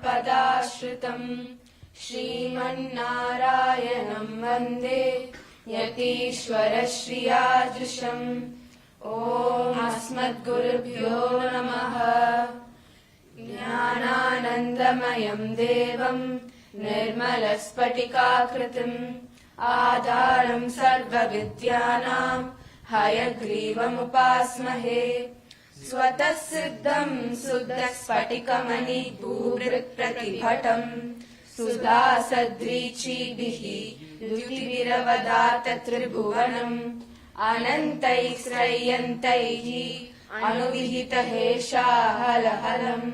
पदाश्रितम् श्रीमन्नारायणं वन्दे यतीश्वरश्रियाजुषम् ॐ अस्मद्गुरुभ्यो नमः। ज्ञानानन्दमयं देवं निर्मलस्फटिकाकृतिम् आधारं सर्वविद्यानां हयग्रीवमुपास्महे। स्वतः सिद्धं शुद्धस्फटिकमणिभूभृत्प्रतिभटम् सुधासद्रीचीभिः द्युतिभिरवदात त्रिभुवनम् अनन्तैः अनुविहितहेशाहलहलम्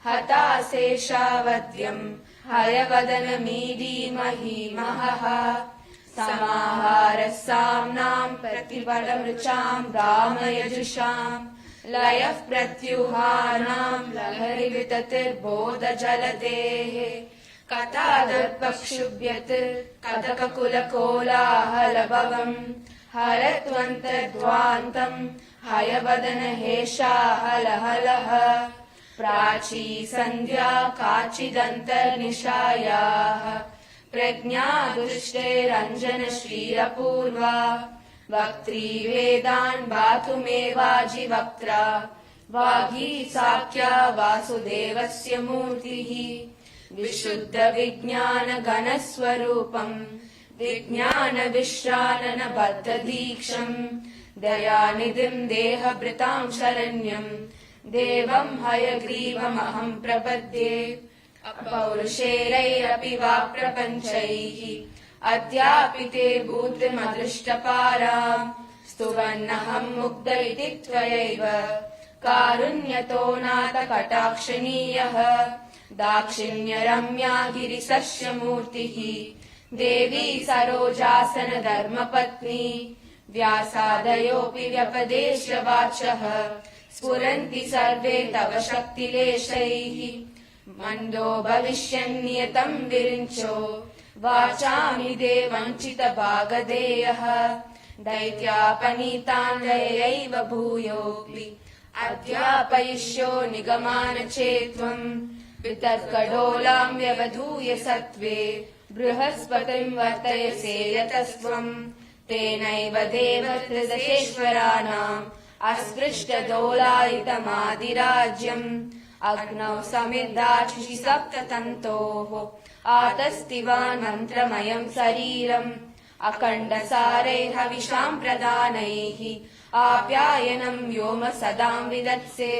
हताशेषावद्यम् हयवदनमीडीमहि महः समाहारः साम्नां प्रतिपदमृचां रामयजुषाम् लयः प्रत्युहानां लहरिविततिर्बोधजलदेः कथादर्पक्षुभ्यत् कथककुलकोलाहलभवम् हरत्वन्तर्ध्वान्तम् हयवदनहेशाहलहलः प्राची सन्ध्या काचिदन्तर्निशायाः प्रज्ञादुष्टैरञ्जनश्रीरपूर्वा वक्त्री वेदान् बातुमेवाजिवक्त्रा वागी साख्या वासुदेवस्य मूर्तिः विशुद्धविज्ञानगणस्वरूपम् विज्ञानविश्राननबद्धदीक्षम् दयानिधिम् देहभृतां शरण्यम् देवं हयग्रीवमहं प्रपद्ये। अपौरुषेरैरपि वा प्रपञ्चैः अद्यापि ते भूतिमदृष्टपाराम् स्तुवन्नहं मुग्ध इति त्वयैव कारुण्यतो नाथकटाक्षणीयः दाक्षिण्यरम्या गिरिसस्यमूर्तिः देवी सरोजासन धर्मपत्नी व्यासादयोऽपि व्यपदेशवाचः स्फुरन्ति सर्वे तव शक्तिलेशैः मन्दो भविष्यन्नियतं विरिञ्चो वाचामि देवञ्चितभागधेयः दैत्यापनीतान्ययैव भूयोऽपि अध्यापयिष्यो निगमानचेत्त्वम् पितर्कडोलां व्यवधूय सत्त्वे बृहस्पतिं वर्तयसे यतस्त्वम् तेनैव देवत्रिदशेश्वराणाम् अस्पृष्टदोलायितमादिराज्यम् अग्नौ समिद्धाक्षि सप्ततन्तोः आतस्तिवान् मन्त्रमयं शरीरम् अखण्डसारे हविषां प्रदानैः आप्यायनं व्योम सदां विदत्से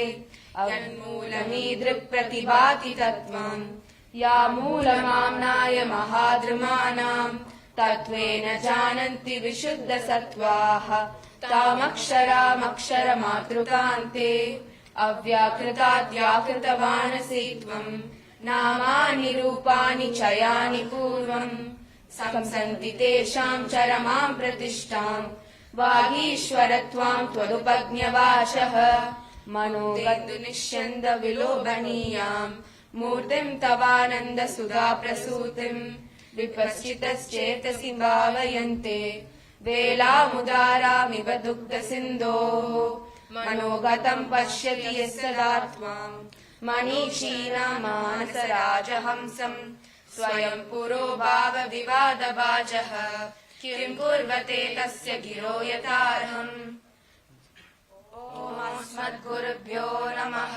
यन्मूलमीदृक्प्रतिभाति तत्त्वम् या मूलमाम्नाय महाद्रुमाणाम् तत्त्वेन जानन्ति विशुद्धसत्त्वाः तामक्षरामक्षरमातृकान्ते अव्याकृताद्व्याकृतवानसि त्वम् नामानि रूपाणि चयानि पूर्वम् संसन्ति तेषां चरमां प्रतिष्ठाम् वागीश्वरत्वां त्वदुपज्ञवाचः मनोगतुनिष्यन्द विलोभनीयाम् मूर्तिं तवानन्द सुधा प्रसूतिम् विपश्चितश्चेतसि भावयन्ते वेलामुदारामिव दुग्ध सिन्धोः मनोगतं पश्यति यः सदा त्वाम् मनीषीणामानसराजहंसम् स्वयं पुरो भावविवादभाजः किं कुर्वते तस्य गिरो यथार्हम्। ॐ अस्मद्गुरुभ्यो नमः।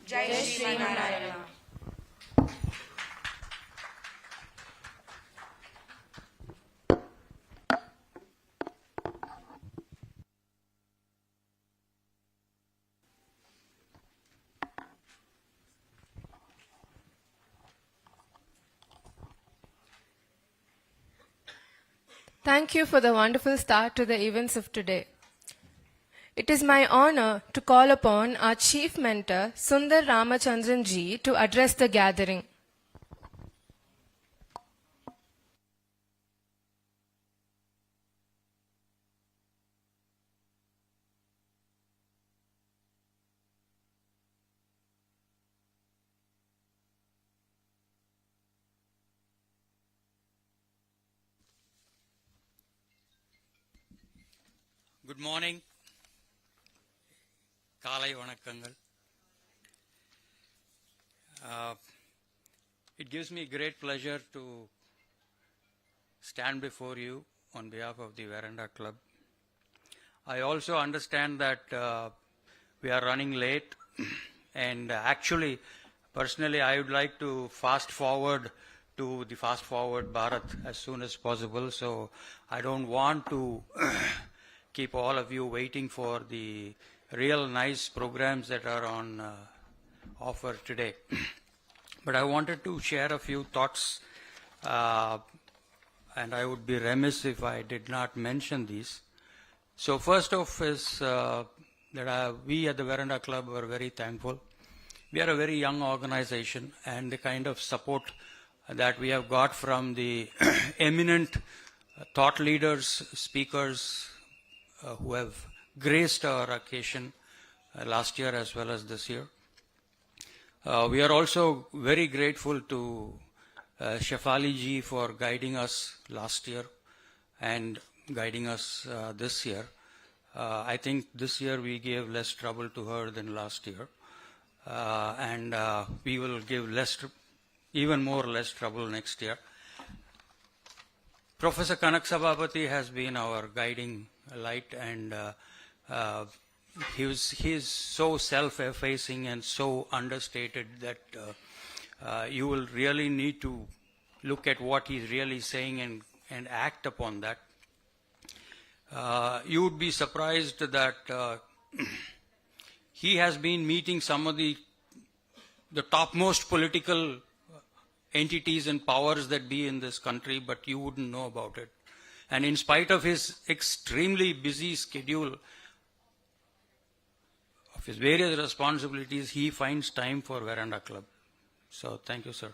जय Shrinarayan. Thank you for the wonderful start to the events of today. It is my honor to call upon our chief mentor, Sundar Ramachandran ji, to address the gathering. Good morning. காலை வணக்கங்கள். It gives me great pleasure to stand before you on behalf of the Veranda Club. I also understand that we are running late and actually, personally, I would like to fast forward to the Fast Forward Bharat as soon as possible. So I don't want to keep all of you waiting for the real nice programs that are on offer today. But I wanted to share a few thoughts, and I would be remiss if I did not mention these. So first off is that we at the Veranda Club are very thankful. We are a very young organization, and the kind of support that we have got from the eminent thought leaders, speakers who have graced our occasion last year as well as this year. We are also very grateful to Shefali ji for guiding us last year and guiding us this year. I think this year we gave less trouble to her than last year. And we will give even more less trouble next year. Professor Kanak Sabhapati has been our guiding light, and he is so self-effacing and so understated that you will really need to look at what he's really saying and act upon that. You would be surprised that he has been meeting some of the topmost political entities and powers that be in this country, but you wouldn't know about it. And in spite of his extremely busy schedule of his various responsibilities, he finds time for Veranda Club. So thank you, sir.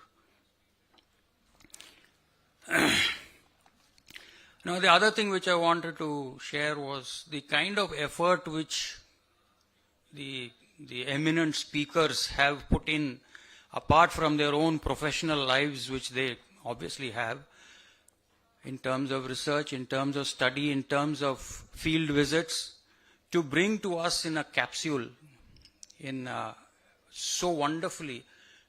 Now, the other thing which I wanted to share was the kind of effort which the eminent speakers have put in, apart from their own professional lives, which they obviously have, in terms of research, in terms of study, in terms of field visits, to bring to us in a capsule, so wonderfully,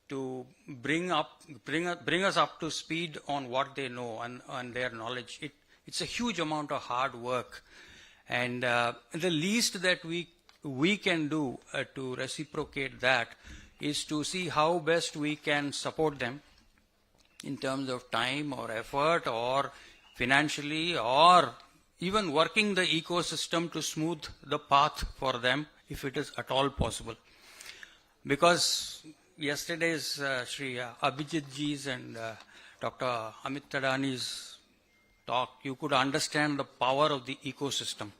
to bring us up to speed on what they know and their knowledge. It's a huge amount of hard work, and the least that we can do to reciprocate that is to see how best we can support them in terms of time or effort or financially, or even working the ecosystem to smooth the path for them if it is at all possible. Because yesterday's Sri Abhijit ji's and Dr. Amit Tadani's talk, you could understand the power of the ecosystem.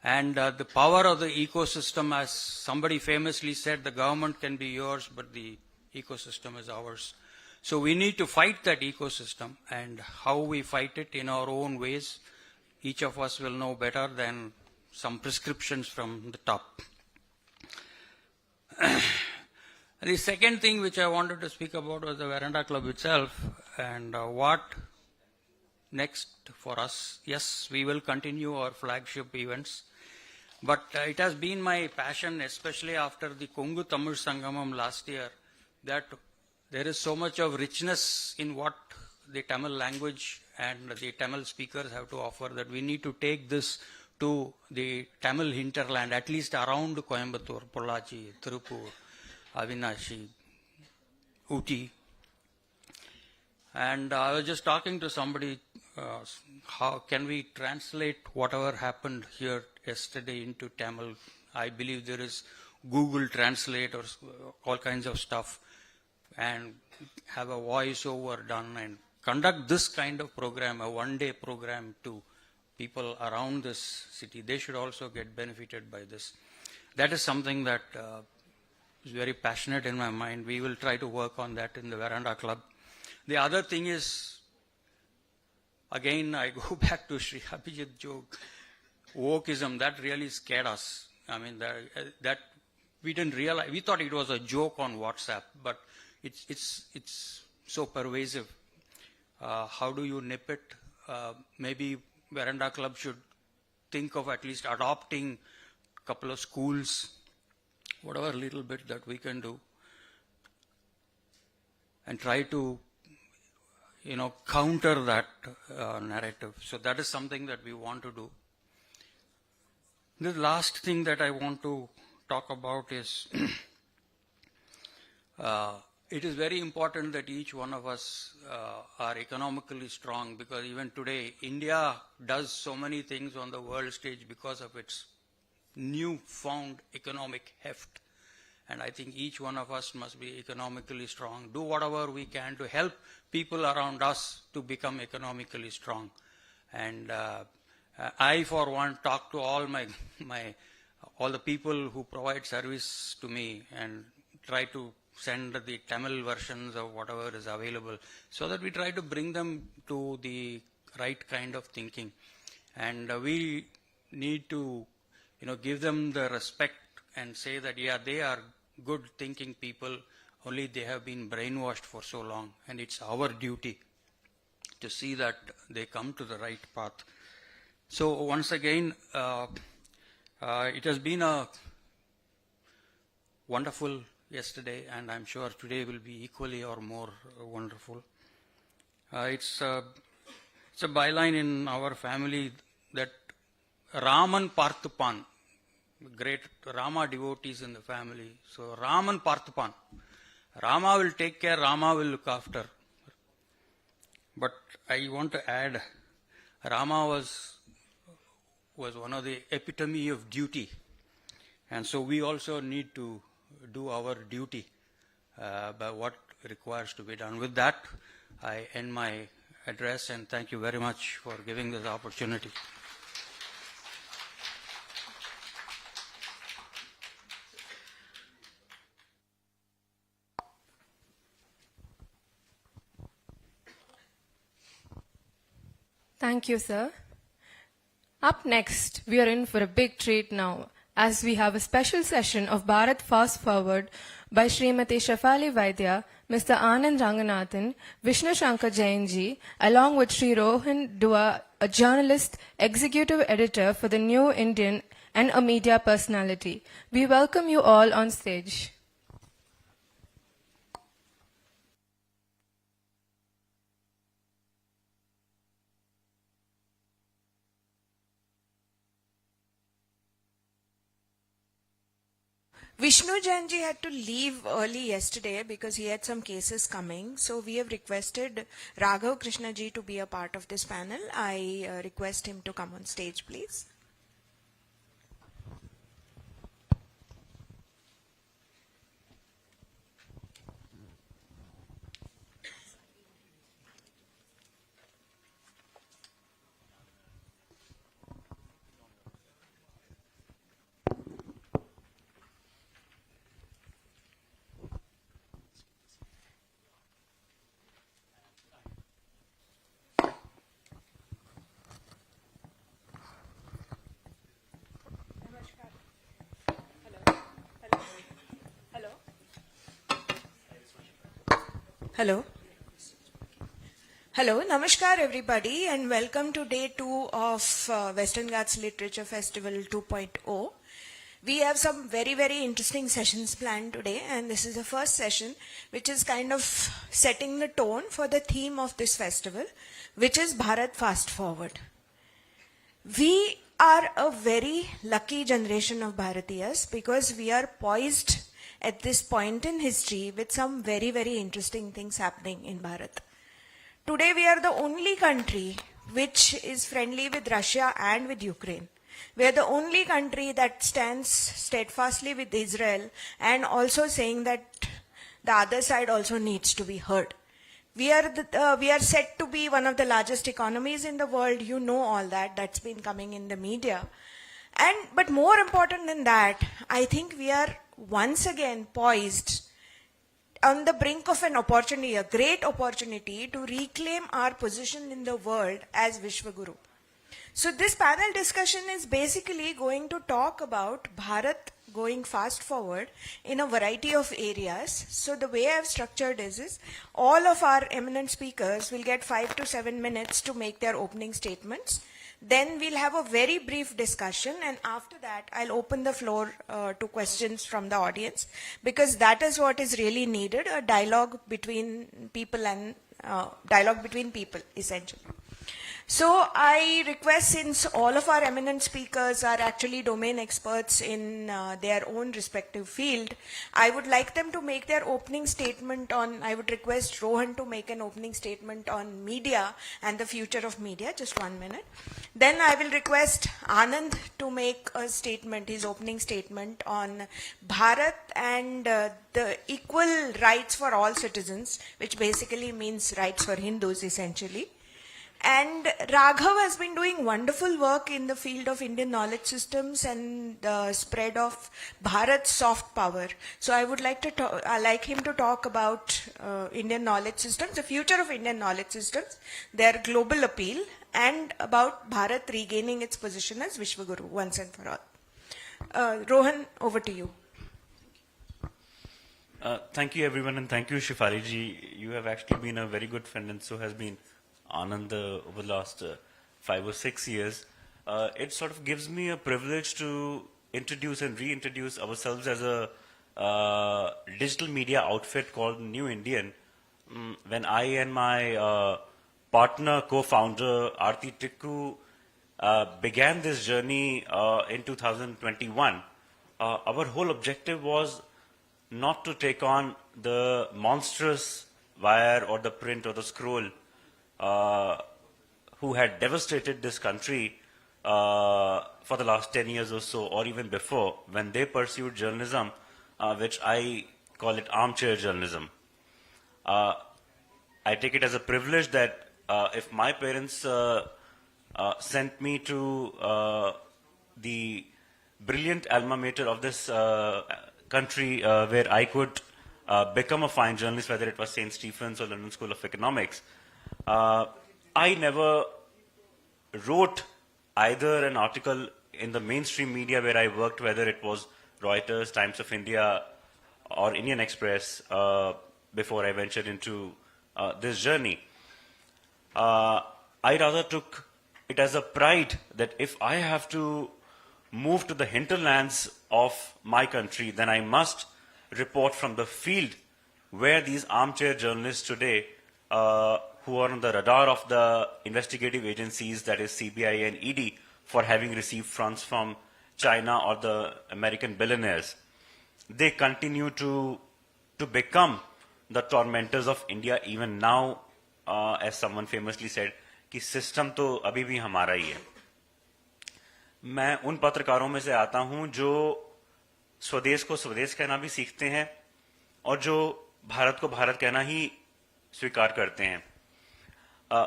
And the power of the ecosystem, as somebody famously said, the government can be yours, but the ecosystem is ours. So we need to fight that ecosystem, and how we fight it in our own ways, each of us will know better than some prescriptions from the top. The second thing which I wanted to speak about was the Veranda Club itself, and what next for us. Yes, we will continue our flagship events, but it has been my passion, especially after the Kongu Tamil Sangamam last year, that there is so much of richness in what the Tamil language and the Tamil speakers have to offer, that we need to take this to the Tamil hinterland, at least around Coimbatore, Pollachi, Tirupur, Avinashi, Ooty. And I was just talking to somebody, how can we translate whatever happened here yesterday into Tamil? I believe there is Google Translate or all kinds of stuff, and have a voiceover done and conduct this kind of program, a one-day program to people around this city. They should also get benefited by this. That is something that is very passionate in my mind. We will try to work on that in the Veranda Club. The other thing is, again, I go back to Sri Abhijit joke, wokeism, that really scared us. I mean, that we didn't realize, we thought it was a joke on WhatsApp, but it's so pervasive. How do you nip it? Maybe Veranda Club should think of at least adopting a couple of schools, whatever little bit that we can do. try to, counter that narrative. So that is something that we want to do. The last thing that I want to talk about is it is very important that each one of us are economically strong, because even today India does so many things on the world stage because of its newfound economic heft. And I think each one of us must be economically strong, do whatever we can to help people around us to become economically strong. And I, for one, talk to all all the people who provide service to me and try to send the Tamil versions of whatever is available, so that we try to bring them to the right kind of thinking. And we need to, give them the respect and say that, yeah, they are good thinking people, only they have been brainwashed for so long, and it's our duty to see that they come to the right path. So once again, it has been a wonderful yesterday, and I'm sure today will be equally or more wonderful. It's a byline in our family that Raman Parthupan, great Rama devotees in the family. So Raman Parthupan, Rama will take care, Rama will look after. But I want to add, Rama was one of the epitome of duty, and so we also need to do our duty by what requires to be done. With that, I end my address, and thank you very much for giving this opportunity. Thank you, sir. Up next, we are in for a big treat now, as we have a special session of Bharat Fast Forward by Srimati Shefali Vaidya, Mr. Anand Ranganathan, Vishnu Shankar Jainji, along with Sri Rohan Dua, a journalist, executive editor for the New Indian and a media personality. We welcome you all on stage. Vishnu Jainji had to leave early yesterday because he had some cases coming. So we have requested Raghav Krishnaji to be a part of this panel. I request him to come on stage, please. Hello. Hello, Namaskar everybody, and welcome to day 2 of Western Ghats Literature Festival 2.0. We have some very, very interesting sessions planned today, and this is the first session which is kind of setting the tone for the theme of this festival, which is Bharat Fast Forward. We are a very lucky generation of Bharatiyas because we are poised at this point in history with some very, very interesting things happening in Bharat. Today we are the only country which is friendly with Russia and with Ukraine. We are the only country that stands steadfastly with Israel and also saying that the other side also needs to be heard. We are set to be one of the largest economies in the world. You know all that. That's been coming in the media. But more important than that, I think we are once again poised on the brink of an opportunity, a great opportunity to reclaim our position in the world as Vishwaguru. So this panel discussion is basically going to talk about Bharat going fast forward in a variety of areas. So the way I've structured is all of our eminent speakers will get 5 to 7 minutes to make their opening statements. Then we'll have a very brief discussion, and after that, I'll open the floor to questions from the audience, because that is what is really needed, a dialogue between people and dialogue between people, essentially. So I request, since all of our eminent speakers are actually domain experts in their own respective field, I would like them to make their opening statement on, I would request Rohan to make an opening statement on media and the future of media, just 1 minute. Then I will request Anand to make a statement, his opening statement on Bharat and the equal rights for all citizens, which basically means rights for Hindus essentially. And Raghav has been doing wonderful work in the field of Indian knowledge systems and the spread of Bharat's soft power. So I would like to like him to talk about Indian knowledge systems, the future of Indian knowledge systems, their global appeal, and about Bharat regaining its position as Vishwaguru once and for all. Rohan, over to you. Thank you, everyone, and thank you, Shifali ji. You have actually been a very good friend, and so has been Anand over the last 5 or 6 years. It sort of gives me a privilege to introduce and reintroduce ourselves as a digital media outfit called New Indian. When I and my partner, co-founder, Aarti Tikku, began this journey in 2021, our whole objective was not to take on the monstrous wire or the print or the scroll who had devastated this country for the last 10 years or so, or even before, when they pursued journalism, which I call it armchair journalism. I take it as a privilege that if my parents sent me to the brilliant alma mater of this country where I could become a fine journalist, whether it was St. Stephen's or London School of Economics, I never wrote either an article in the mainstream media where I worked, whether it was Reuters, Times of India, or Indian Express, before I ventured into this journey. I rather took it as a pride that if I have to move to the hinterlands of my country, then I must report from the field where these armchair journalists today who are on the radar of the investigative agencies, that is CBI and ED, for having received funds from China or the American billionaires. They continue to become the tormentors of India even now, as someone famously said, कि system तो अभी भी हमारा ही है. मैं उन पत्रकारों में से आता हूं जो स्वदेश को स्वदेश कहना भी सीखते हैं और जो भारत को भारत कहना ही स्वीकार करते हैं.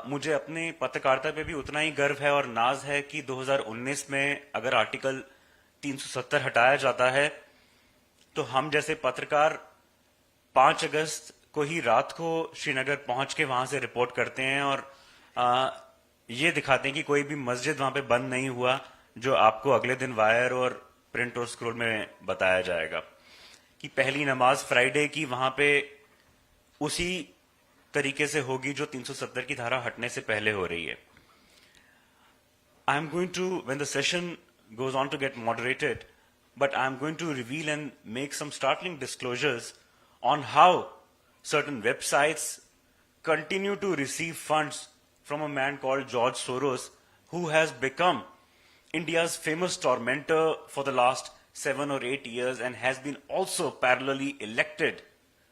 मुझे अपने पत्रकारिता पे भी उतना ही गर्व है और नाज है कि 2019 में अगर आर्टिकल 370 हटाया जाता है तो हम जैसे पत्रकार 5 अगस्त को ही रात को श्रीनगर पहुंच के वहां से रिपोर्ट करते हैं और ये दिखाते हैं कि कोई भी मस्जिद वहां पे बंद नहीं हुआ, जो आपको अगले दिन वायर और प्रिंट और स्क्रोल में बताया जाएगा कि पहली नमाज फ्राइडे की वहां पे उसी तरीके से होगी जो 370 की धारा हटने से पहले हो रही है. I am going to, when the session goes on to get moderated, but I am going to reveal and make some startling disclosures on how certain websites continue to receive funds from a man called George Soros, who has become India's famous tormentor for the last 7 or 8 years and has been also parallelly elected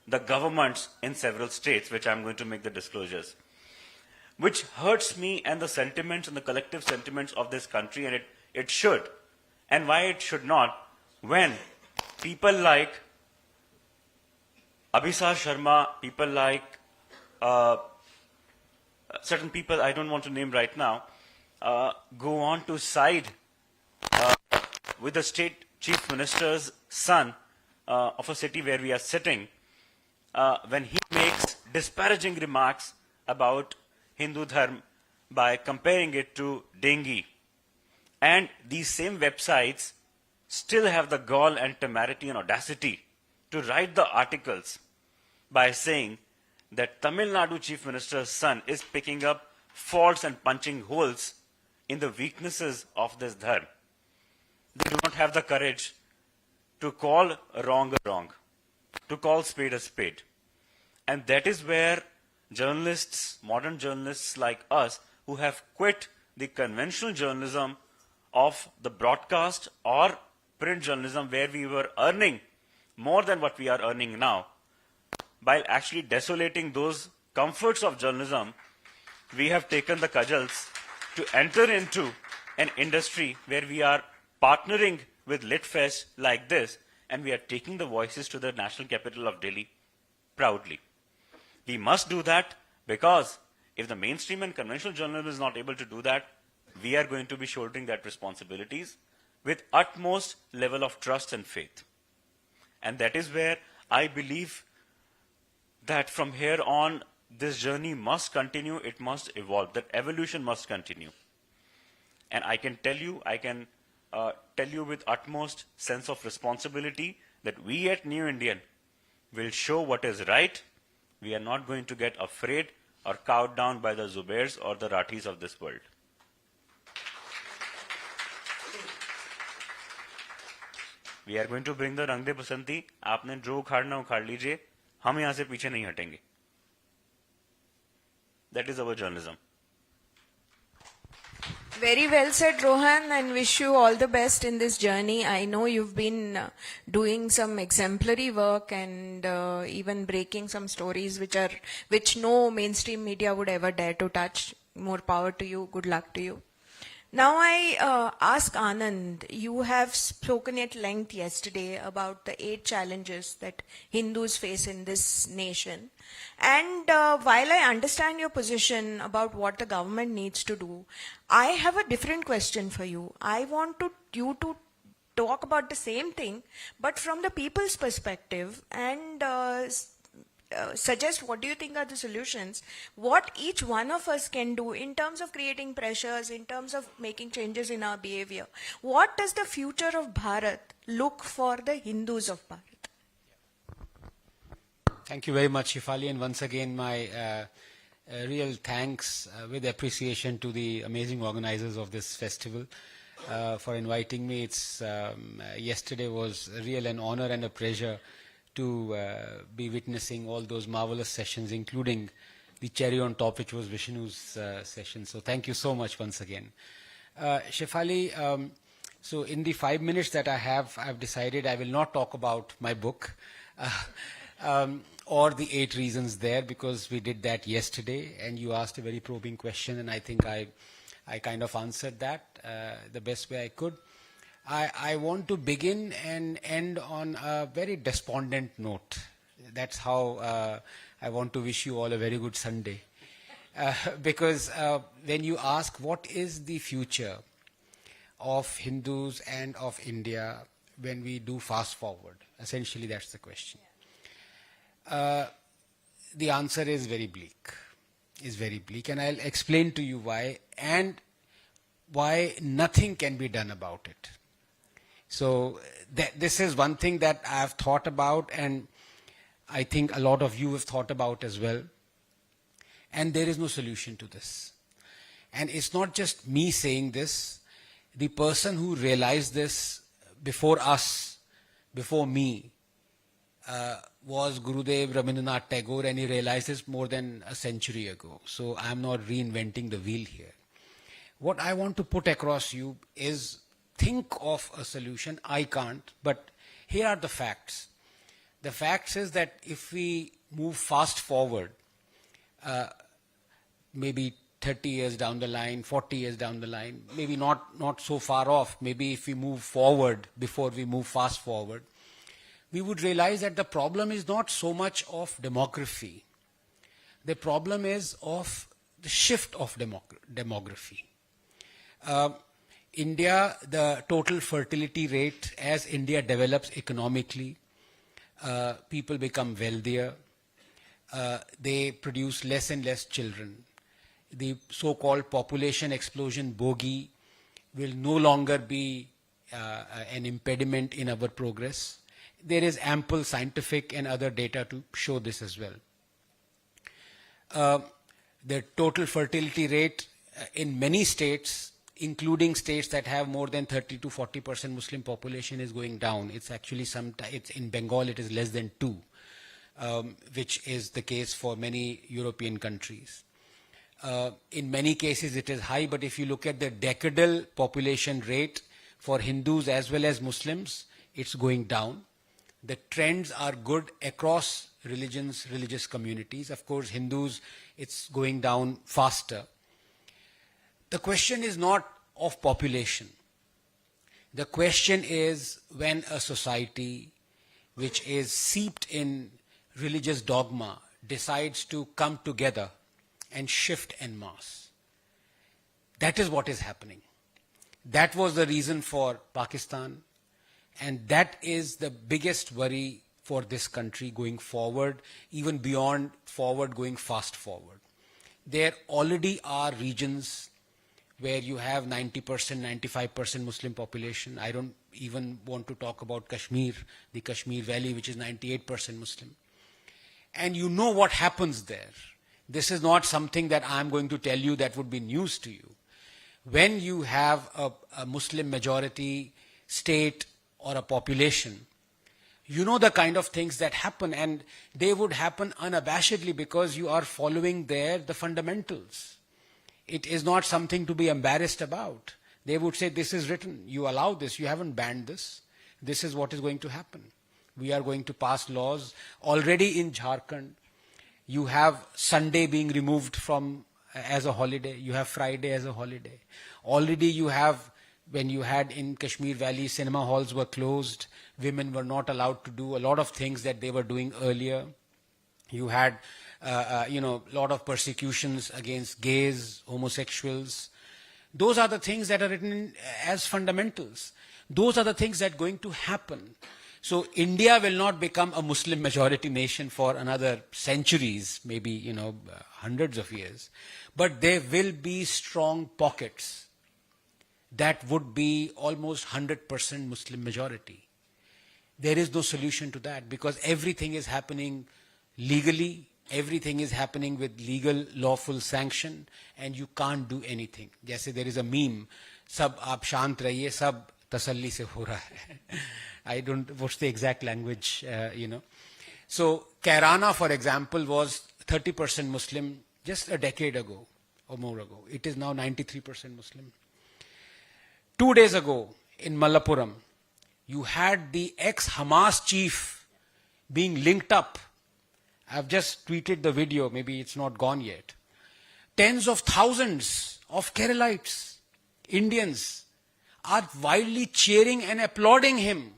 the governments in several states, which I'm going to make the disclosures, which hurts me and the sentiments and the collective sentiments of this country, and it should. And why it should not, when people like Abhisa Sharma, people like certain people I don't want to name right now, go on to side with the state chief minister's son of a city where we are sitting, when he makes disparaging remarks about Hindu Dharma by comparing it to dengue. And these same websites still have the gall and temerity and audacity to write the articles by saying that Tamil Nadu Chief Minister's son is picking up faults and punching holes in the weaknesses of this dharma. They do not have the courage to call wrong a wrong, to call spade a spade. And that is where journalists, modern journalists like us, who have quit the conventional journalism of the broadcast or print journalism where we were earning more than what we are earning now, by actually desolating those comforts of journalism, we have taken the cudgels to enter into an industry where we are partnering with LitFest like this, and we are taking the voices to the national capital of Delhi proudly. We must do that because if the mainstream and conventional journalism is not able to do that, we are going to be shouldering that responsibilities with utmost level of trust and faith. And that is where I believe that from here on, this journey must continue, it must evolve, that evolution must continue. And I can tell you with utmost sense of responsibility that we at New Indian will show what is right. We are not going to get afraid or cowed down by the Zubairs or the Rathis of this world. We are going to bring the Rang De Basanti. आपने जो उखाड़ना उखाड़ लीजिए, हम यहाँ से पीछे नहीं हटेंगे. That is our journalism. Very well said, Rohan, and wish you all the best in this journey. I know you've been doing some exemplary work and even breaking some stories which no mainstream media would ever dare to touch. More power to you. Good luck to you. Now I ask Anand, you have spoken at length yesterday about the 8 challenges that Hindus face in this nation. And while I understand your position about what the government needs to do, I have a different question for you. I want you to talk about the same thing, but from the people's perspective, and suggest what do you think are the solutions, what each one of us can do in terms of creating pressures, in terms of making changes in our behavior. What does the future of Bharat look for the Hindus of Bharat? Thank you very much, Shefali, and once again my real thanks with appreciation to the amazing organizers of this festival for inviting me. Yesterday was really an honor and a pleasure to be witnessing all those marvelous sessions, including the cherry on top, which was Vishnu's session. So thank you so much once again. Shefali, so in the 5 minutes that I have, I've decided I will not talk about my book or the 8 reasons there, because we did that yesterday and you asked a very probing question, and I think I kind of answered that the best way I could. I want to begin and end on a very despondent note. That's how I want to wish you all a very good Sunday. Because when you ask what is the future of Hindus and of India when we do fast forward, essentially that's the question. The answer is very bleak. And I'll explain to you why, and why nothing can be done about it. So this is one thing that I've thought about, and I think a lot of you have thought about as well. And there is no solution to this. And it's not just me saying this. The person who realized this before us, before me, was Gurudev Rabindranath Tagore, and he realized this more than a century ago. So I'm not reinventing the wheel here. What I want to put across you is, think of a solution. I can't, but here are the facts. The facts is that if we move fast forward, maybe 30 years down the line, 40 years down the line, maybe not so far off, maybe if we move forward before we move fast forward, we would realize that the problem is not so much of demography. The problem is of the shift of demography. India, the total fertility rate, as India develops economically, people become wealthier, they produce less and less children. The so-called population explosion bogey will no longer be an impediment in our progress. There is ample scientific and other data to show this as well. The total fertility rate in many states including states that have more than 30 to 40% Muslim population, is going down. It's actually it's in Bengal it is less than 2, which is the case for many European countries. In many cases it is high, but if you look at the decadal population rate for Hindus as well as Muslims, it's going down. The trends are good across religious communities. Of course, Hindus, it's going down faster. The question is not of population. The question is when a society which is seeped in religious dogma decides to come together and shift en masse. That is what is happening. That was the reason for Pakistan, and that is the biggest worry for this country going forward, even beyond forward, going fast forward. There already are regions where you have 90%, 95% Muslim population. I don't even want to talk about Kashmir, the Kashmir Valley, which is 98% Muslim. And you know what happens there. This is not something that I'm going to tell you that would be news to you. When you have a Muslim majority state or a population, you know the kind of things that happen, and they would happen unabashedly because you are following the fundamentals. It is not something to be embarrassed about. They would say, this is written, you allow this, you haven't banned this. This is what is going to happen. We are going to pass laws. Already in Jharkhand, you have Sunday being removed from as a holiday. You have Friday as a holiday. Already you have, when you had in Kashmir Valley, cinema halls were closed. Women were not allowed to do a lot of things that they were doing earlier. You had, a lot of persecutions against gays, homosexuals. Those are the things that are written as fundamentals. Those are the things that are going to happen. So India will not become a Muslim majority nation for another centuries, maybe, hundreds of years. But there will be strong pockets that would be almost 100% Muslim majority. There is no solution to that because everything is happening legally, everything is happening with legal, lawful sanction, and you can't do anything. Jaise there is a meme, sab aap shant rahiye, sab tasalli se ho raha hai. I don't, what's the exact language, So Kairana, for example, was 30% Muslim just a decade ago or more ago. It is now 93% Muslim. 2 days ago in Malappuram, you had the ex-Hamas chief being linked up. I've just tweeted the video, maybe it's not gone yet. Tens of thousands of Keralites, Indians, are wildly cheering and applauding him.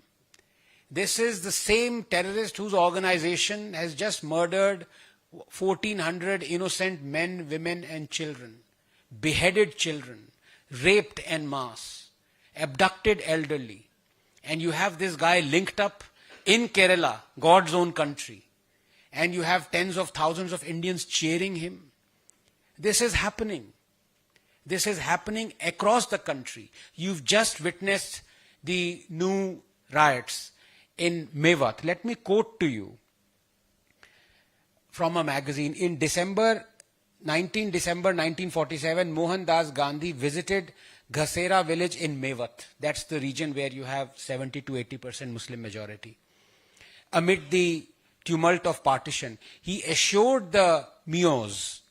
This is the same terrorist whose organization has just murdered 1,400 innocent men, women and children, beheaded children, raped en masse, abducted elderly. And you have this guy linked up in Kerala, God's own country. And you have tens of thousands of Indians cheering him. This is happening. This is happening across the country. You've just witnessed the new riots in Mewat. Let me quote to you from a magazine. In December 1947, Mohandas Gandhi visited Ghasera village in Mewat. That's the region where you have 70 to 80% Muslim majority. Amid the tumult of partition, he assured the Mios,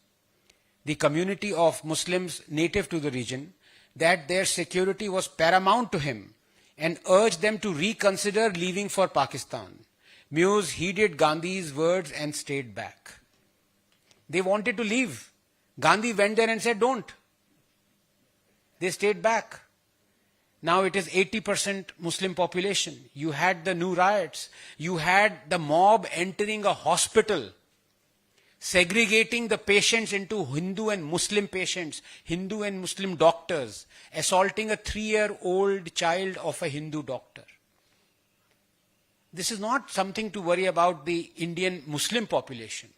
the community of Muslims native to the region, that their security was paramount to him and urged them to reconsider leaving for Pakistan. Mios heeded Gandhi's words and stayed back. They wanted to leave. Gandhi went there and said, don't. They stayed back. Now it is 80% Muslim population. You had the new riots. You had the mob entering a hospital, segregating the patients into Hindu and Muslim patients, Hindu and Muslim doctors, assaulting a 3-year-old child of a Hindu doctor. This is not something to worry about the Indian Muslim population.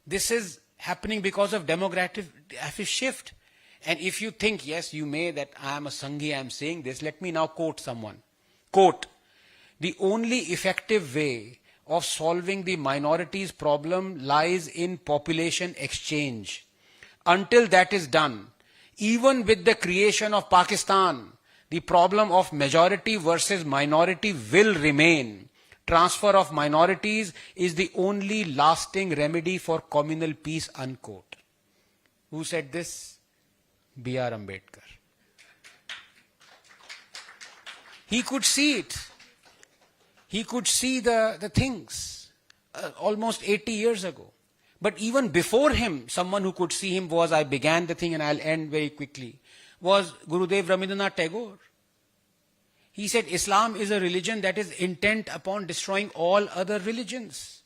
This is happening because of demographic shift. And if you think, yes, you may, that I am a Sanghi, I am saying this, let me now quote someone. Quote, the only effective way of solving the minorities problem lies in population exchange. Until that is done, even with the creation of Pakistan, the problem of majority versus minority will remain. Transfer of minorities is the only lasting remedy for communal peace, unquote. Who said this? B.R. Ambedkar. He could see it. He could see the things almost 80 years ago. But even before him, someone who could see him was, I began the thing and I'll end very quickly, was Gurudev Rabindranath Tagore. He said Islam is a religion that is intent upon destroying all other religions.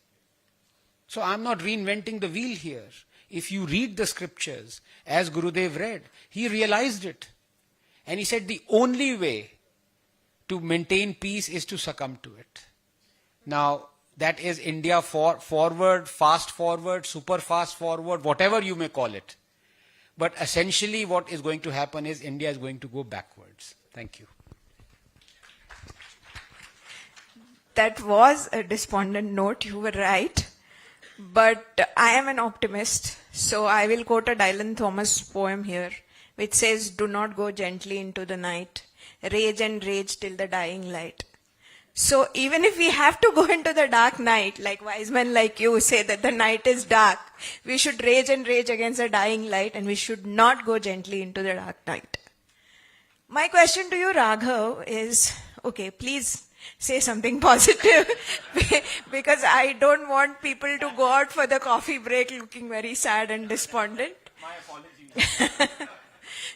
So I'm not reinventing the wheel here. If you read the scriptures as Gurudev read, he realized it. And he said the only way to maintain peace is to succumb to it. Now, that is India forward, fast forward, super fast forward, whatever you may call it. But essentially what is going to happen is India is going to go backwards. Thank you. That was a despondent note, you were right. But I am an optimist, so I will quote a Dylan Thomas poem here, which says, do not go gently into the night, rage and rage till the dying light. So even if we have to go into the dark night, like wise men like you say that the night is dark, we should rage and rage against the dying light and we should not go gently into the dark night. My question to you, Raghav, is, okay, please say something positive because I don't want people to go out for the coffee break looking very sad and despondent. My apologies.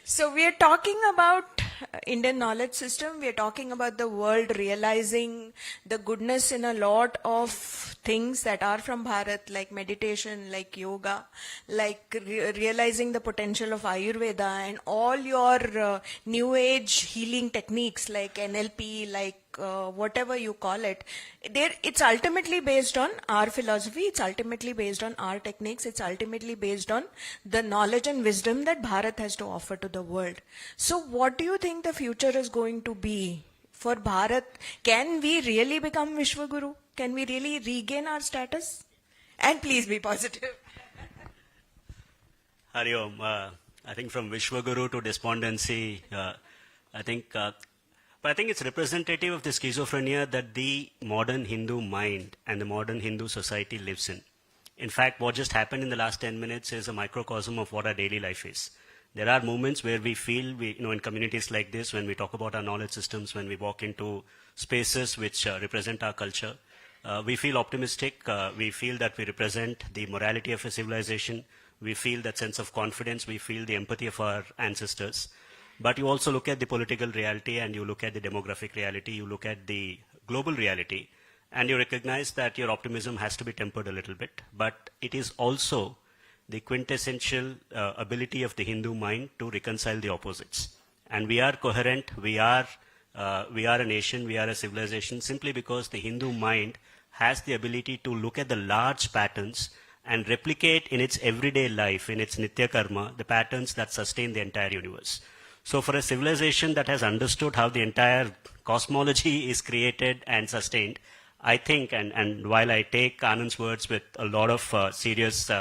So we are talking about Indian knowledge system. We are talking about the world realizing the goodness in a lot of things that are from Bharat, like meditation, like yoga, like realizing the potential of Ayurveda and all your new age healing techniques like NLP, like whatever you call it. It's ultimately based on our philosophy, it's ultimately based on our techniques, it's ultimately based on the knowledge and wisdom that Bharat has to offer to the world. So what do you think the future is going to be for Bharat? Can we really become Vishwaguru? Can we really regain our status? And please be positive. Hari Om. I think from Vishwaguru to despondency, but I think it's representative of the schizophrenia that the modern Hindu mind and the modern Hindu society lives in. In fact, what just happened in the last 10 minutes is a microcosm of what our daily life is. There are moments where we feel, in communities like this, when we talk about our knowledge systems, when we walk into spaces which represent our culture, we feel optimistic. We feel that we represent the morality of a civilization. We feel that sense of confidence. We feel the empathy of our ancestors. But you also look at the political reality and you look at the demographic reality, you look at the global reality, and you recognize that your optimism has to be tempered a little bit. But it is also the quintessential ability of the Hindu mind to reconcile the opposites. And we are coherent, we are a nation, we are a civilization simply because the Hindu mind has the ability to look at the large patterns and replicate in its everyday life, in its nitya karma, the patterns that sustain the entire universe. So for a civilization that has understood how the entire cosmology is created and sustained, I think, and while I take Anand's words with a lot of serious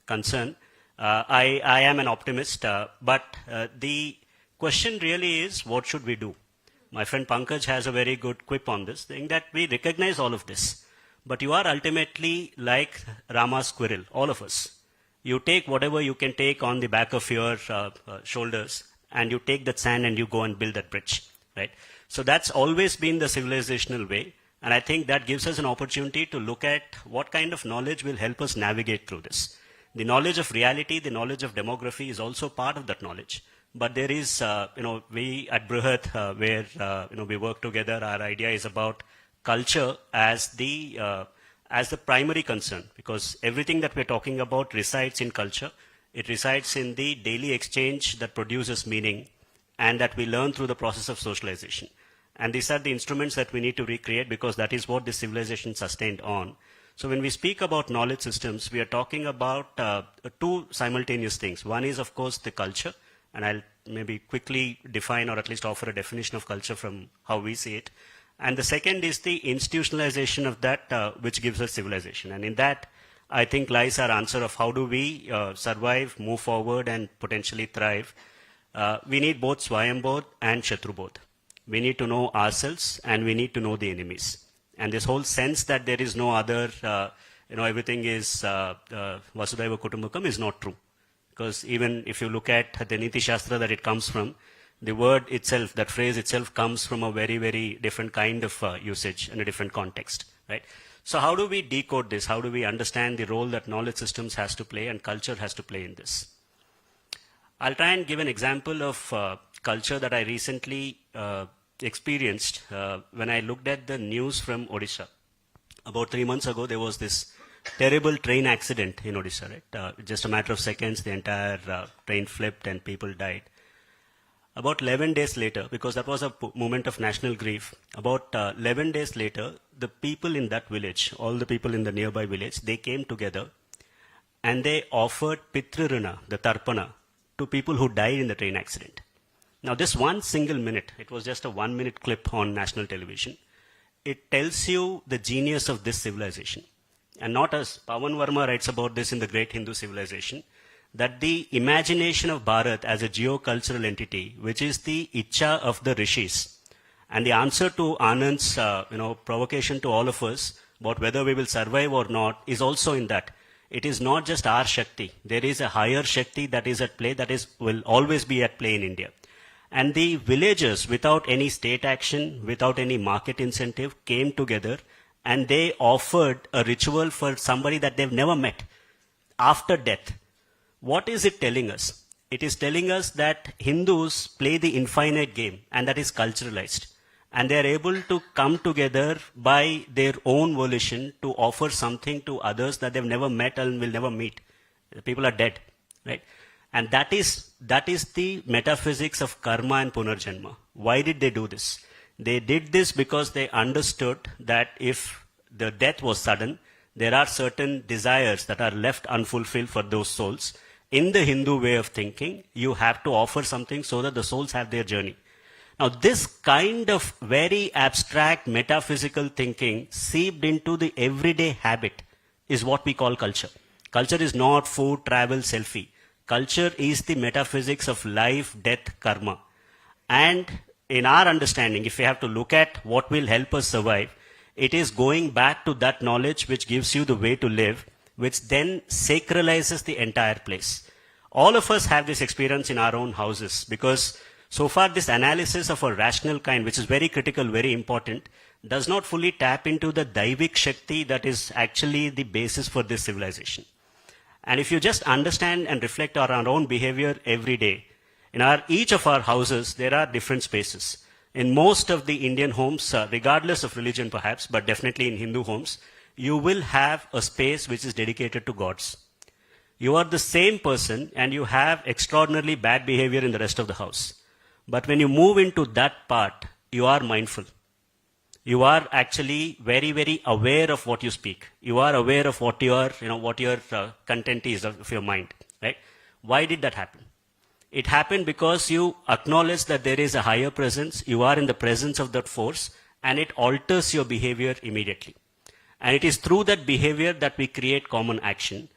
concern, I am an optimist, but the question really is, what should we do? My friend Pankaj has a very good quip on this, saying that we recognize all of this, but you are ultimately like Rama's squirrel, all of us. You take whatever you can take on the back of your shoulders, and you take that sand and you go and build that bridge, right? So that's always been the civilizational way, and I think that gives us an opportunity to look at what kind of knowledge will help us navigate through this. The knowledge of reality, the knowledge of demography is also part of that knowledge. But there is, we at Brihat, where we work together, our idea is about culture as the primary concern, because everything that we're talking about resides in culture. It resides in the daily exchange that produces meaning and that we learn through the process of socialization. And these are the instruments that we need to recreate because that is what this civilization sustained on. So when we speak about knowledge systems, we are talking about two simultaneous things. One is, of course, the culture, and I'll maybe quickly define or at least offer a definition of culture from how we see it. And the second is the institutionalization of that, which gives us civilization. And in that, I think lies our answer of how do we survive, move forward, and potentially thrive. we need both Swayambodh and Shatrubodh. We need to know ourselves and we need to know the enemies. And this whole sense that there is no other, everything is Vasudhaiva Kutumbakam is not true. Because even if you look at the Niti Shastra that it comes from, the word itself, that phrase itself comes from a very, very different kind of usage and a different context, right? So how do we decode this? How do we understand the role that knowledge systems has to play and culture has to play in this? I'll try and give an example of culture that I recently experienced when I looked at the news from Odisha. About 3 months ago, there was this terrible train accident in Odisha, right? Just a matter of seconds, the entire train flipped and people died. About 11 days later, because that was a moment of national grief, about 11 days later, the people in that village, all the people in the nearby village, they came together and they offered Pitrurana, the Tarpana, to people who died in the train accident. Now, this one single minute, it was just a 1 minute clip on national television, it tells you the genius of this civilization. And not as Pawan Verma writes about this in the Great Hindu Civilization, that the imagination of Bharat as a geocultural entity, which is the Icha of the Rishis, and the answer to Anand's provocation to all of us about whether we will survive or not is also in that. It is not just our Shakti. There is a higher Shakti that is at play, will always be at play in India. And the villagers, without any state action, without any market incentive, came together and they offered a ritual for somebody that they've never met after death. What is it telling us? It is telling us that Hindus play the infinite game, and that is culturalized. And they are able to come together by their own volition to offer something to others that they've never met and will never meet. The people are dead, right? And that is the metaphysics of karma and punarjanma. Why did they do this? They did this because they understood that if the death was sudden, there are certain desires that are left unfulfilled for those souls. In the Hindu way of thinking, you have to offer something so that the souls have their journey. Now, this kind of very abstract metaphysical thinking seeped into the everyday habit is what we call culture. Culture is not food, travel, selfie. Culture is the metaphysics of life, death, karma. And in our understanding, if we have to look at what will help us survive, it is going back to that knowledge which gives you the way to live, which then sacralizes the entire place. All of us have this experience in our own houses because so far this analysis of a rational kind, which is very critical, very important, does not fully tap into the Daivik Shakti that is actually the basis for this civilization. And if you just understand and reflect on our own behavior every day, in each of our houses, there are different spaces. In most of the Indian homes, regardless of religion perhaps, but definitely in Hindu homes, you will have a space which is dedicated to gods. You are the same person and you have extraordinarily bad behavior in the rest of the house. But when you move into that part, you are mindful. You are actually very, very aware of what you speak. You are aware of what your content is of your mind, right? Why did that happen? It happened because you acknowledge that there is a higher presence. You are in the presence of that force and it alters your behavior immediately. And it is through that behavior that we create common action.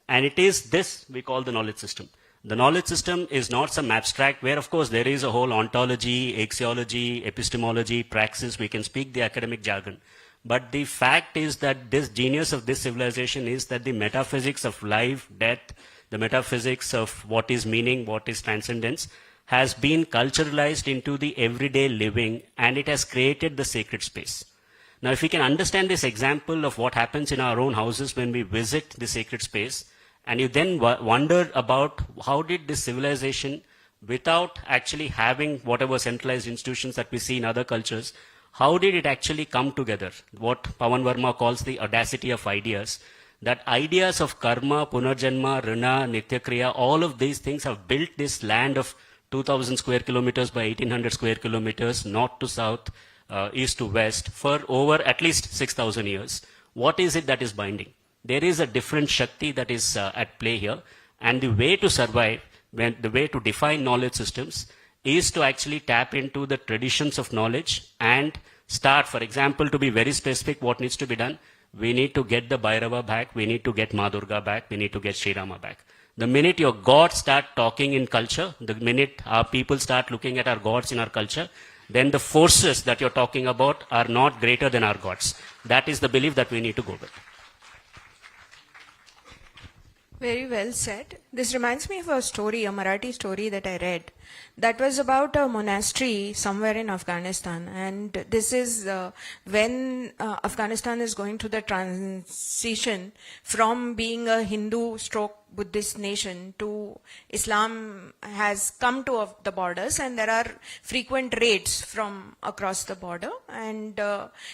And it is this we call the knowledge system. The knowledge system is not some abstract where, of course, there is a whole ontology, axiology, epistemology, praxis. We can speak the academic jargon. But the fact is that this genius of this civilization is that the metaphysics of life, death, the metaphysics of what is meaning, what is transcendence, has been culturalized into the everyday living and it has created the sacred space. Now, if we can understand this example of what happens in our own houses when we visit the sacred space, and you then wonder about how did this civilization, without actually having whatever centralized institutions that we see in other cultures, how did it actually come together? What Pawan Verma calls the audacity of ideas. That ideas of karma, punarjanma, rina, nityakriya, all of these things have built this land of 2,000 square kilometers by 1,800 square kilometers, north to south, east to west, for over at least 6,000 years. What is it that is binding? There is a different Shakti that is at play here. And the way to survive, the way to define knowledge systems, is to actually tap into the traditions of knowledge and start, for example, to be very specific, what needs to be done. We need to get the Bhairava back. We need to get Ma Durga back. We need to get Sri Rama back. The minute your gods start talking in culture, the minute our people start looking at our gods in our culture, then the forces that you're talking about are not greater than our gods. That is the belief that we need to go with. Very well said. This reminds me of a story, a Marathi story that I read. That was about a monastery somewhere in Afghanistan. And this is when Afghanistan is going through the transition from being a Hindu stroke Buddhist nation to Islam has come to the borders, and there are frequent raids from across the border. And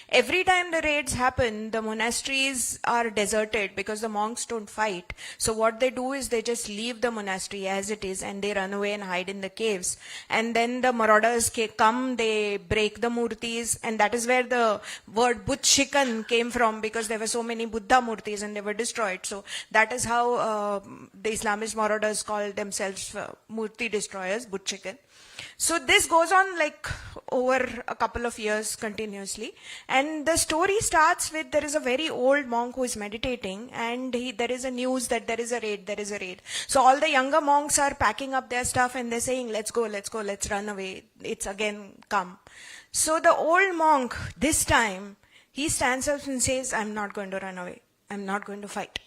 every time the raids happen, the monasteries are deserted because the monks don't fight. So what they do is they just leave the monastery as it is and they run away and hide in the caves. And then the marauders come, they break the murtis, and that is where the word Buddhikan came from, because there were so many Buddha murtis and they were destroyed. So that is how the Islamist marauders call themselves murti destroyers, Buddhikan. So this goes on like over a couple of years continuously, and the story starts with there is a very old monk who is meditating, and there is a news that there is a raid. So all the younger monks are packing up their stuff and they're saying, let's go, let's run away. It's again come. So the old monk, this time, he stands up and says, I'm not going to run away. I'm not going to fight.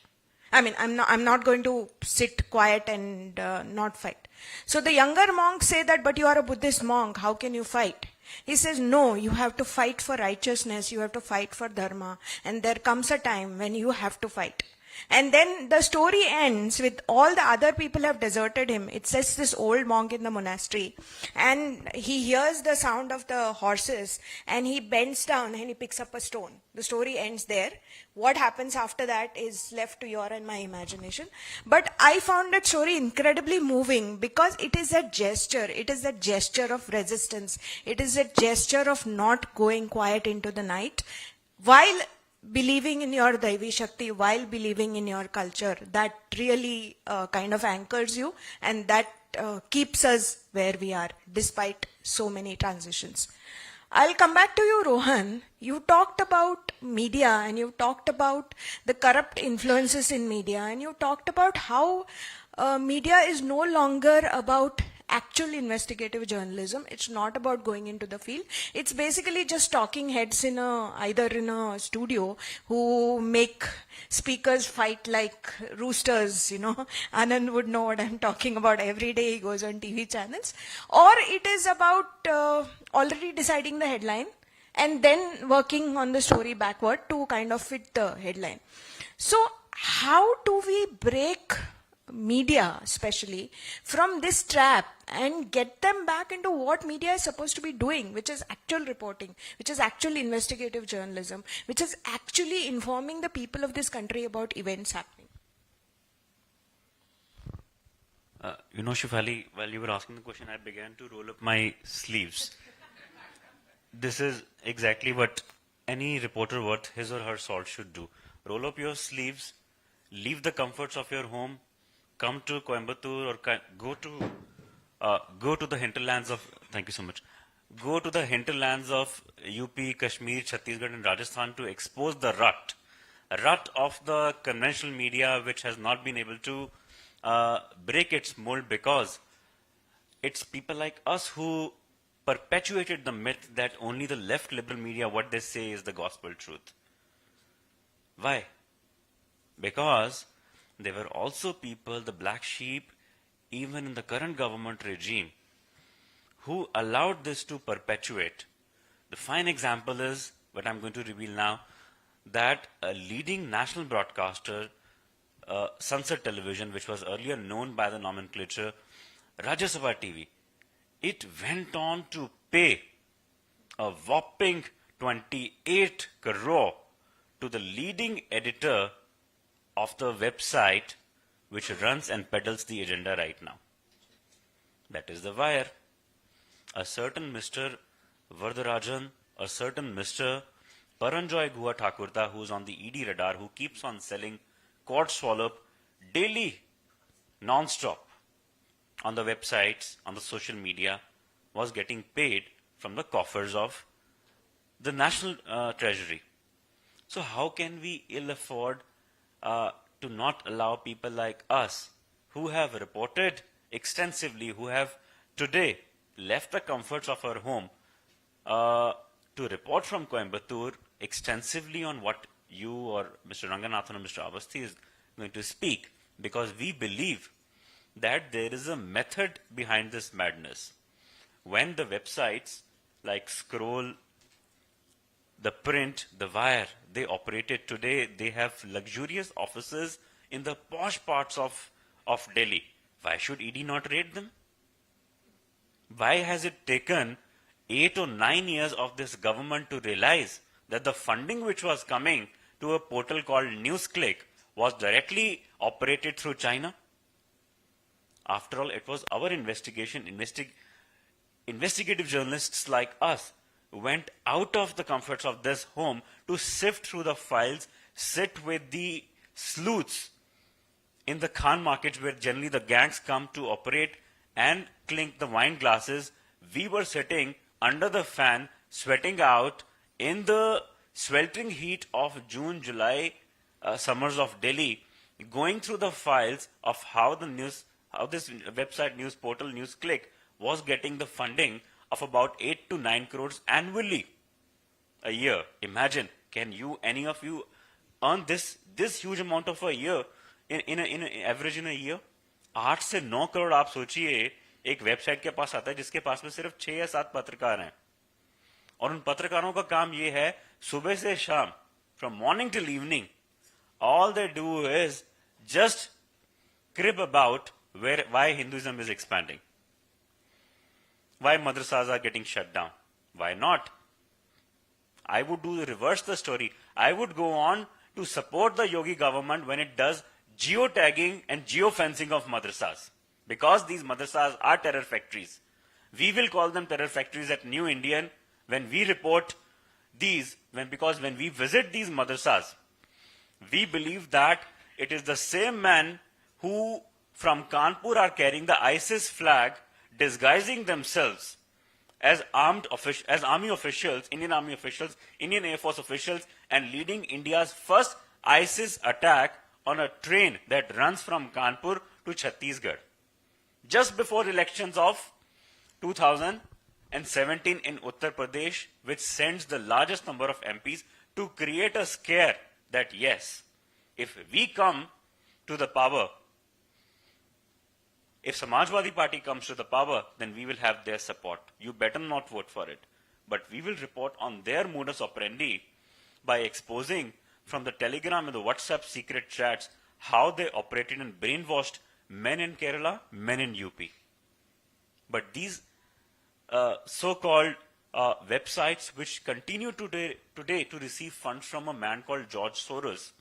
I'm not going to sit quiet and not fight. So the younger monks say that, but you are a Buddhist monk, how can you fight? He says, no, you have to fight for righteousness, you have to fight for dharma, and there comes a time when you have to fight. And then the story ends with all the other people have deserted him. It says this old monk in the monastery, and he hears the sound of the horses, and he bends down and he picks up a stone. The story ends there. What happens after that is left to your and my imagination. But I found that story incredibly moving because it is a gesture. It is a gesture of resistance. It is a gesture of not going quiet into the night while believing in your Daivi Shakti, while believing in your culture. That really kind of anchors you, and that keeps us where we are despite so many transitions. I'll come back to you, Rohan. You talked about media, and you talked about the corrupt influences in media, and you talked about how media is no longer about actual investigative journalism. It's not about going into the field. It's basically just talking heads either in a studio who make speakers fight like roosters, Anand would know what I'm talking about. Every day he goes on TV channels. Or it is about already deciding the headline and then working on the story backward to kind of fit the headline. So how do we break media especially from this trap and get them back into what media is supposed to be doing, which is actual reporting, which is actual investigative journalism, which is actually informing the people of this country about events happening? Shefali, while you were asking the question, I began to roll up my sleeves. This is exactly what any reporter worth his or her salt should do. Roll up your sleeves, leave the comforts of your home, come to Coimbatore, or go to the hinterlands of, thank you so much, go to the hinterlands of UP, Kashmir, Chhattisgarh and Rajasthan to expose the rut of the conventional media, which has not been able to break its mold, because it's people like us who perpetuated the myth that only the left liberal media, what they say is the gospel truth. Why? Because there were also people, the black sheep, even in the current government regime, who allowed this to perpetuate. The fine example is what I'm going to reveal now, that a leading national broadcaster, Sunset Television, which was earlier known by the nomenclature Rajya Sabha TV, it went on to pay a whopping 28 crore to the leading editor of the website which runs and peddles the agenda right now. That is the Wire. A certain Mr. Vardarajan, a certain Mr. Paranjoy Gua Thakurta, who's on the ED radar, who keeps on selling cord swallow daily, non-stop, on the websites, on the social media, was getting paid from the coffers of the national treasury. So how can we ill afford to not allow people like us who have reported extensively, who have today left the comforts of our home to report from Coimbatore extensively on what you or Mr. Ranganathan or Mr. Avasthi is going to speak, because we believe that there is a method behind this madness. When the websites like Scroll, the Print, the Wire, they operated today, they have luxurious offices in the posh parts of Delhi. Why should ED not raid them? Why has it taken 8 or 9 years of this government to realize that the funding which was coming to a portal called NewsClick was directly operated through China? After all, it was our investigation. Investigative journalists like us went out of the comforts of this home to sift through the files, sit with the sleuths in the Khan markets where generally the gangs come to operate and clink the wine glasses. We were sitting under the fan, sweating out in the sweltering heat of June, July summers of Delhi, going through the files of how this website news portal NewsClick was getting the funding of about 8 to 9 crores annually a year. Imagine, can you, any of you, earn this huge amount of a year in an average in a year? 8 से 9 करोड़ आप सोचिए एक website के पास आता है जिसके पास में सिर्फ 6 या 7 पत्रकार हैं, और उन पत्रकारों का काम ये है सुबह से शाम, from morning till evening, all they do is just crib about why Hinduism is expanding, why madrasas are getting shut down. Why not? I would reverse the story. I would go on to support the Yogi government when it does geotagging and geofencing of madrasas, because these madrasas are terror factories. We will call them terror factories at New Indian when we report these, because when we visit these madrasas, we believe that it is the same men who from Kanpur are carrying the ISIS flag, disguising themselves as army officials, Indian Army officials, Indian Air Force officials, and leading India's first ISIS attack on a train that runs from Kanpur to Chhattisgarh. Just before elections of 2017 in Uttar Pradesh, which sends the largest number of MPs to create a scare that yes, if we come to the power, if Samajwadi Party comes to the power, then we will have their support. You better not vote for it. But we will report on their modus operandi by exposing from the Telegram and the WhatsApp secret chats how they operated and brainwashed men in Kerala, men in UP. But these so-called websites which continue today to receive funds from a man called George Soros,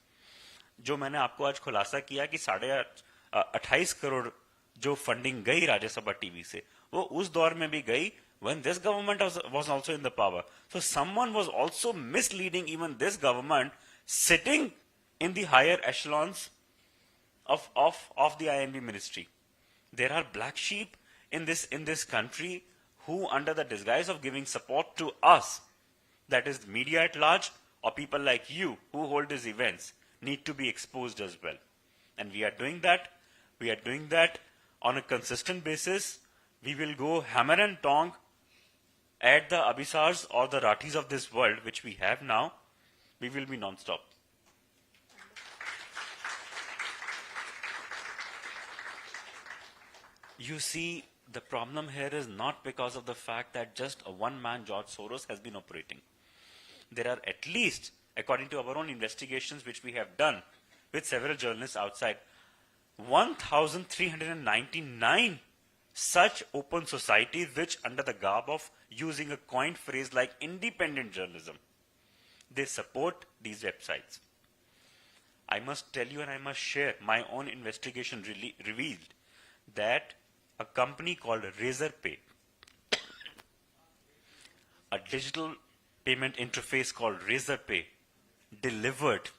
जो मैंने आपको आज खुलासा किया कि 28 करोड़ जो funding गई Rajya Sabha TV से, वो उस दौर में भी गई when this government was also in the power. So someone was also misleading even this government sitting in the higher echelons of the INB ministry. There are black sheep in this country who, under the disguise of giving support to us, that is media at large or people like you who hold these events, need to be exposed as well. And we are doing that. We are doing that on a consistent basis. We will go hammer and tong at the Abhisars or the Rathis of this world, which we have now. We will be non-stop. You see, the problem here is not because of the fact that just a one man, George Soros, has been operating. There are at least, according to our own investigations which we have done with several journalists outside, 1,399 such open societies which, under the garb of using a coined phrase like independent journalism, they support these websites. I must tell you and I must share, my own investigation revealed that a company called Razorpay, a digital payment interface called Razorpay, delivered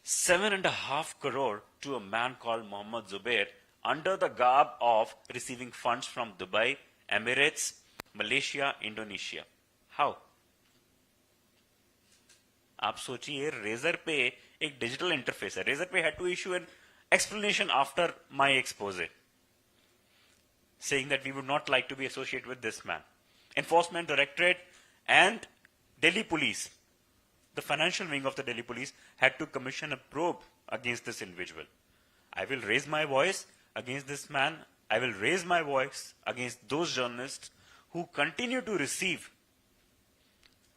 7.5 crore to a man called Mohammed Zubair under the garb of receiving funds from Dubai, Emirates, Malaysia, Indonesia. How? आप सोचिए razor पे एक digital interface है. Razor पे had to issue an explanation after my expose, saying that we would not like to be associated with this man. Enforcement Directorate and Delhi Police, the financial wing of the Delhi Police, had to commission a probe against this individual. I will raise my voice against this man. I will raise my voice against those journalists who continue to receive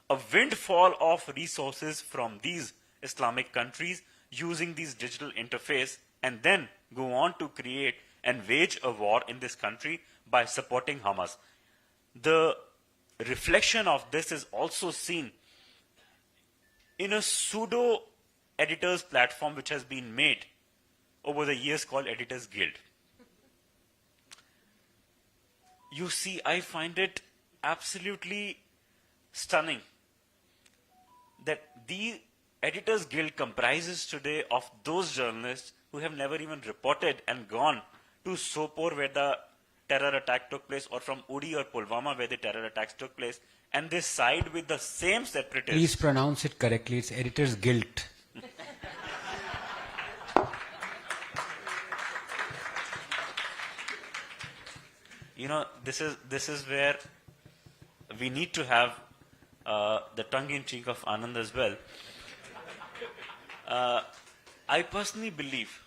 a windfall of resources from these Islamic countries using these digital interface and then go on to create and wage a war in this country by supporting Hamas. The reflection of this is also seen in a pseudo editors platform which has been made over the years called Editors Guild. You see, I find it absolutely stunning that the Editors Guild comprises today of those journalists who have never even reported and gone to Sopore where the terror attack took place, or from Uri or Pulwama where the terror attacks took place, and they side with the same separatists. Please pronounce it correctly. It's Editor's Guilt. You know, this is where we need to have the tongue-in-cheek of Anand as well. I personally believe,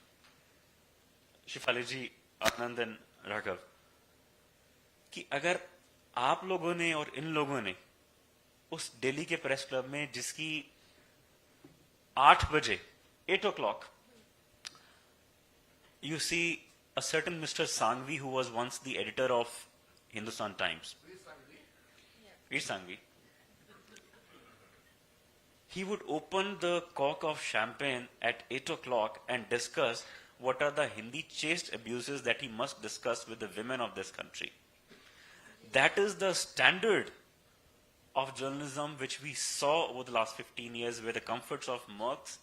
Shifali ji, Anand and Raghav, कि अगर आप लोगों ने और इन लोगों ने उस दिल्ली के प्रेस क्लब में जिसकी 8 बजे 8 o'clock, you see a certain Mr. Sanghvi who was once the editor of Hindustan Times. Veer Sanghvi. He would open the cork of champagne at 8 o'clock and discuss what are the Hindi chaste abuses that he must discuss with the women of this country. That is the standard of journalism which we saw over the last 15 years, where the comforts of Mercs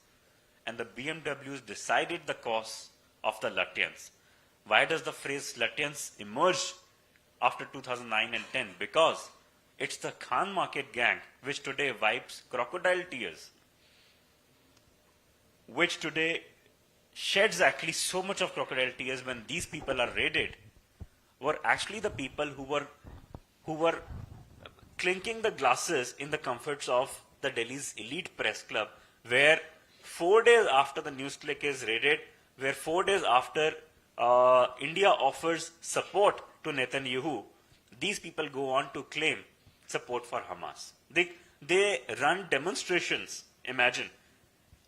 and the BMWs decided the cause of the Lutyens. Why does the phrase Lutyens emerge after 2009 and 10? Because it's the Khan Market gang which today wipes crocodile tears, which today sheds actually so much of crocodile tears when these people are raided, were actually the people who were clinking the glasses in the comforts of the Delhi's elite press club, where 4 days after the news click is raided, where 4 days after India offers support to Netanyahu, these people go on to claim support for Hamas. They run demonstrations, imagine,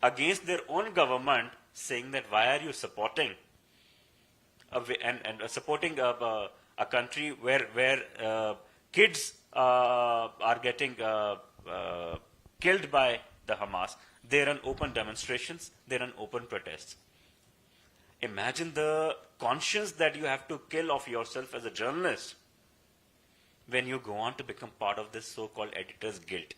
against their own government, saying that why are you supporting supporting a country where kids are getting killed by the Hamas. They run open demonstrations, they run open protests. Imagine the conscience that you have to kill of yourself as a journalist when you go on to become part of this so-called editor's guilt.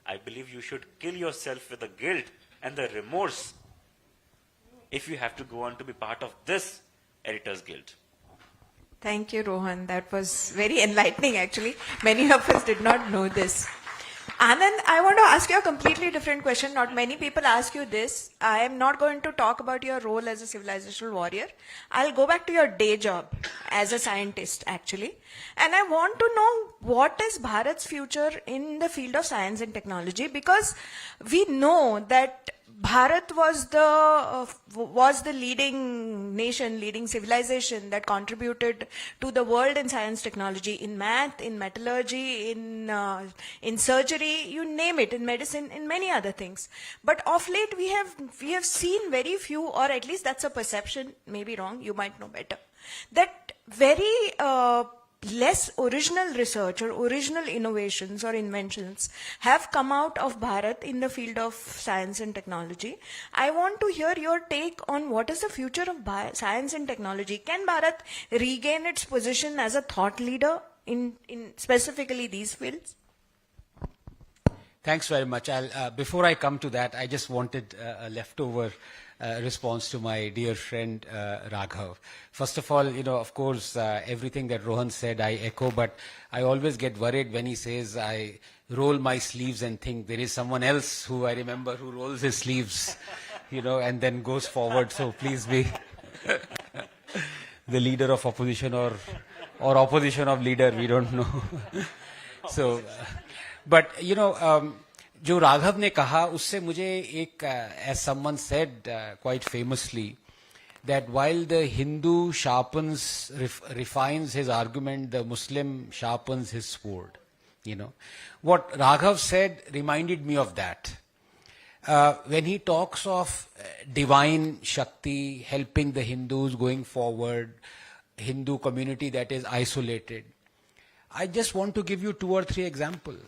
I believe you should kill yourself with the guilt and the remorse if you have to go on to be part of this editor's guild. Thank you, Rohan. That was very enlightening, actually. Many of us did not know this. Anand, I want to ask you a completely different question. Not many people ask you this. I am not going to talk about your role as a civilizational warrior. I'll go back to your day job as a scientist, actually. And I want to know, what is Bharat's future in the field of science and technology? Because we know that Bharat was the leading nation, leading civilization that contributed to the world in science technology, in math, in metallurgy, in surgery, you name it, in medicine, in many other things. But of late we have seen very few, or at least that's a perception, maybe wrong, you might know better, that very less original research or original innovations or inventions have come out of Bharat in the field of science and technology. I want to hear your take on what is the future of science and technology. Can Bharat regain its position as a thought leader in specifically these fields? Thanks very much. Before I come to that, I just wanted a leftover response to my dear friend Raghav. First of all, of course, everything that Rohan said, I echo, but I always get worried when he says I roll my sleeves and think there is someone else who I remember who rolls his sleeves, and then goes forward. So please be the leader of opposition or opposition of leader, we don't know. So, but जो राघव ने कहा उससे मुझे एक as someone said quite famously that while the Hindu sharpens refines his argument, the Muslim sharpens his sword. What Raghav said reminded me of that. When he talks of divine Shakti helping the Hindus going forward, Hindu community that is isolated, I just want to give you 2 or 3 examples.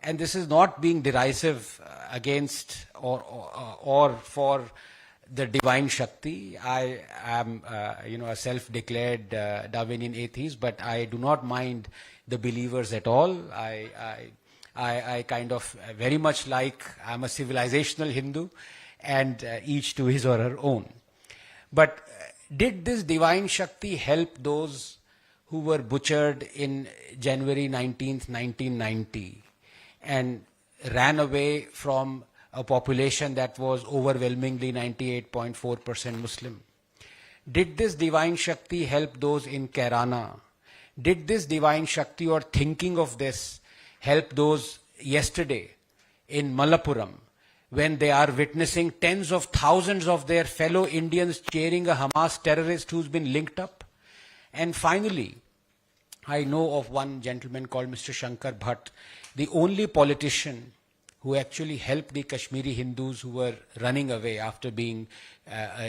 And this is not being derisive against or for the divine Shakti. I am, a self-declared Darwinian atheist, but I do not mind the believers at all. I kind of very much I'm a civilizational Hindu, and each to his or her own. But did this divine Shakti help those who were butchered in January 19th, 1990? And ran away from a population that was overwhelmingly 98.4% Muslim? Did this divine Shakti help those in Kerala? Did this divine Shakti or thinking of this help those yesterday in Malappuram when they are witnessing tens of thousands of their fellow Indians cheering a Hamas terrorist who's been linked up? And finally, I know of one gentleman called Mr. Shankar Bhatt, the only politician who actually helped the Kashmiri Hindus who were running away after being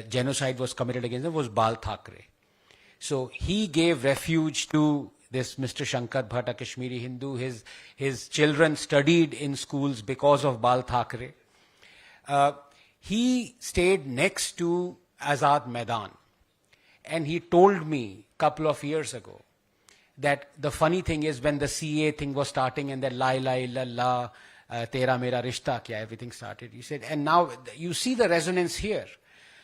genocide was committed against them was Bal Thackeray. So he gave refuge to this Mr. Shankar Bhatt, a Kashmiri Hindu. His children studied in schools because of Bal Thackeray. He stayed next to Azad Maidan, and he told me a couple of years ago that the funny thing is when the CA thing was starting and that la ilaha illallah, tera mera rishta kya, everything started. He said, and now you see the resonance here.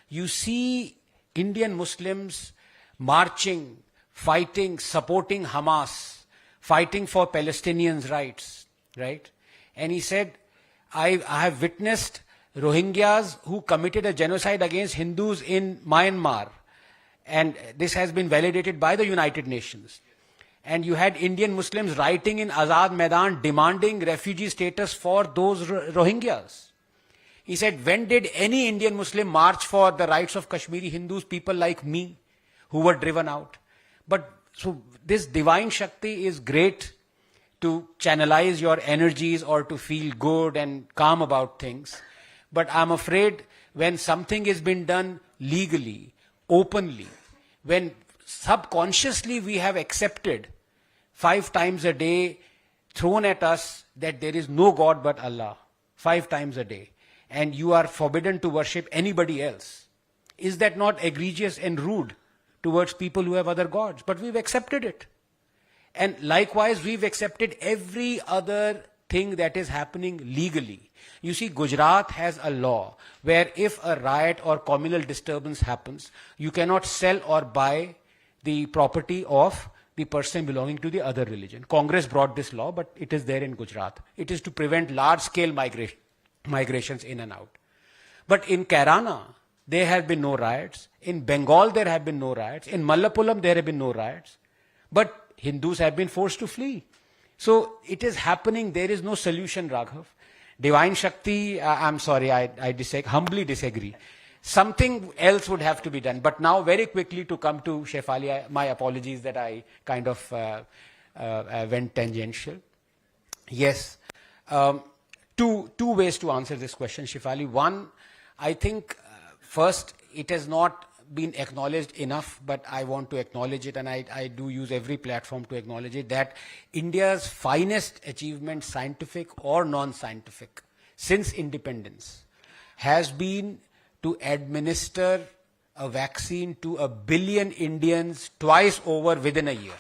You see Indian Muslims marching, fighting, supporting Hamas, fighting for Palestinians' rights, right? And he said, I have witnessed Rohingyas who committed a genocide against Hindus in Myanmar, and this has been validated by the United Nations. And you had Indian Muslims writing in Azad Maidan demanding refugee status for those Rohingyas. He said, when did any Indian Muslim march for the rights of Kashmiri Hindus, people like me, who were driven out? But so this divine Shakti is great to channelize your energies or to feel good and calm about things. But I'm afraid when something has been done legally, openly, when subconsciously we have accepted 5 times a day thrown at us that there is no God but Allah, 5 times a day, and you are forbidden to worship anybody else. Is that not egregious and rude towards people who have other gods? But we've accepted it. And likewise, we've accepted every other thing that is happening legally. You see, Gujarat has a law where if a riot or communal disturbance happens, you cannot sell or buy the property of the person belonging to the other religion. Congress brought this law, but it is there in Gujarat. It is to prevent large-scale migrations in and out. But in Kerala, there have been no riots. In Bengal, there have been no riots. In Malappuram, there have been no riots. But Hindus have been forced to flee. So it is happening. There is no solution, Raghav. Divine Shakti, I'm sorry, I humbly disagree. Something else would have to be done. But now, very quickly to come to Shefali, my apologies that I kind of went tangential. Yes, two ways to answer this question, Shefali. One, I think first, it has not been acknowledged enough, but I want to acknowledge it, and I do use every platform to acknowledge it, that India's finest achievement, scientific or non-scientific, since independence, has been to administer a vaccine to 1 billion Indians twice over within a year.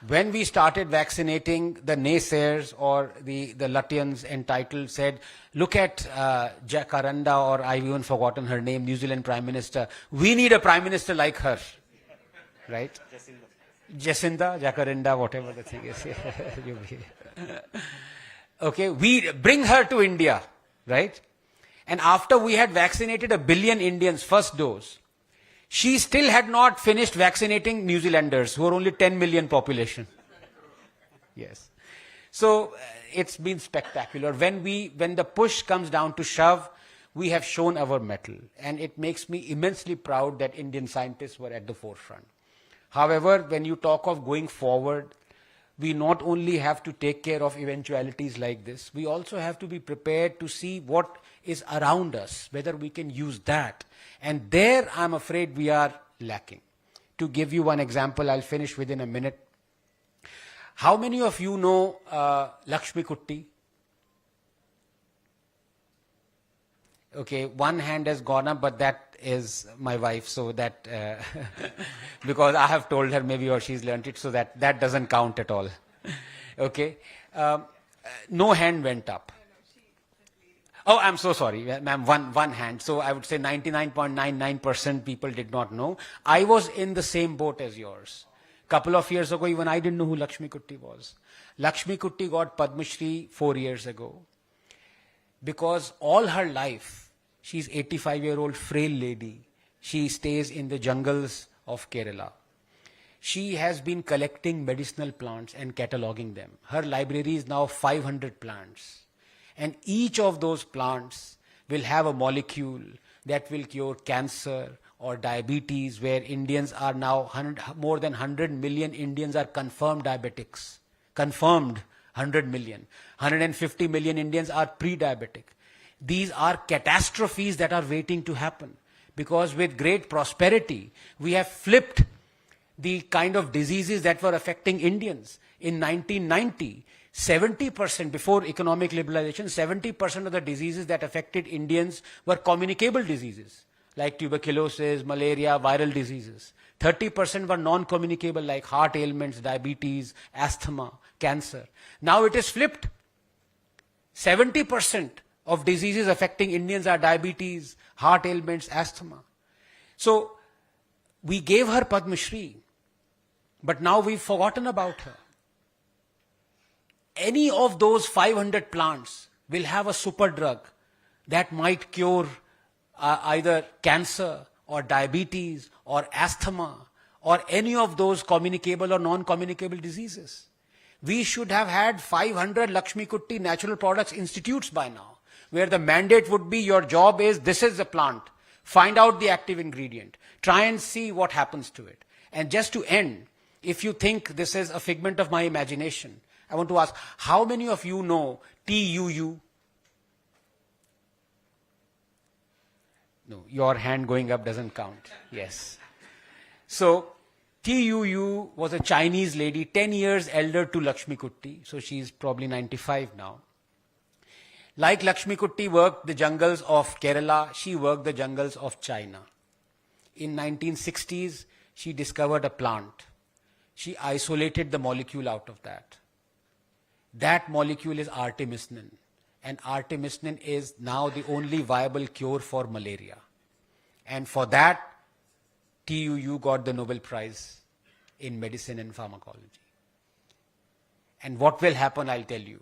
When we started vaccinating, the naysayers or the Lutyens entitled said, look at Jacaranda, or I've even forgotten her name, New Zealand Prime Minister. We need a Prime Minister like her. Right? Jacinda, Jacaranda, whatever the thing is. Okay, we bring her to India. Right? And after we had vaccinated 1 billion Indians, first dose, she still had not finished vaccinating New Zealanders, who are only 10 million population. Yes. So it's been spectacular. When the push comes down to shove, we have shown our mettle. And it makes me immensely proud that Indian scientists were at the forefront. However, when you talk of going forward, we not only have to take care of eventualities like this, we also have to be prepared to see what is around us, whether we can use that. And there, I'm afraid we are lacking. To give you one example, I'll finish within a minute. How many of you know Lakshmi Kutti? Okay, one hand has gone up, but that is my wife, so that, because I have told her maybe, or she's learnt it, so that doesn't count at all. Okay, no hand went up. Oh, I'm so sorry, ma'am, one hand. So I would say 99.99% people did not know. I was in the same boat as yours. Couple of years ago, even I didn't know who Lakshmi Kutti was. Lakshmi Kutti got Padma Shri 4 years ago. Because all her life, she's 85-year-old frail lady. She stays in the jungles of Kerala. She has been collecting medicinal plants and cataloging them. Her library is now 500 plants. And each of those plants will have a molecule that will cure cancer or diabetes, where Indians are now, more than 100 million Indians are confirmed diabetics. Confirmed 100 million. 150 million Indians are pre-diabetic. These are catastrophes that are waiting to happen. Because with great prosperity, we have flipped the kind of diseases that were affecting Indians. In 1990, 70%, before economic liberalization, 70% of the diseases that affected Indians were communicable diseases, like tuberculosis, malaria, viral diseases. 30% were non-communicable, like heart ailments, diabetes, asthma, cancer. Now it is flipped. 70% of diseases affecting Indians are diabetes, heart ailments, asthma. So we gave her Padma Shri, but now we've forgotten about her. Any of those 500 plants will have a super drug that might cure either cancer or diabetes or asthma or any of those communicable or non-communicable diseases. We should have had 500 Lakshmi Kutti natural products institutes by now, where the mandate would be, your job is, this is the plant, find out the active ingredient, try and see what happens to it. And just to end, if you think this is a figment of my imagination, I want to ask, how many of you know TUU? No, your hand going up doesn't count. Yes. So, TUU was a Chinese lady, 10 years elder to Lakshmi Kutti. So she's probably 95 now. Like Lakshmi Kutti worked the jungles of Kerala, she worked the jungles of China. In 1960s, she discovered a plant. She isolated the molecule out of that. That molecule is artemisinin. And artemisinin is now the only viable cure for malaria. And for that, TUU got the Nobel Prize in medicine and pharmacology. And what will happen, I'll tell you.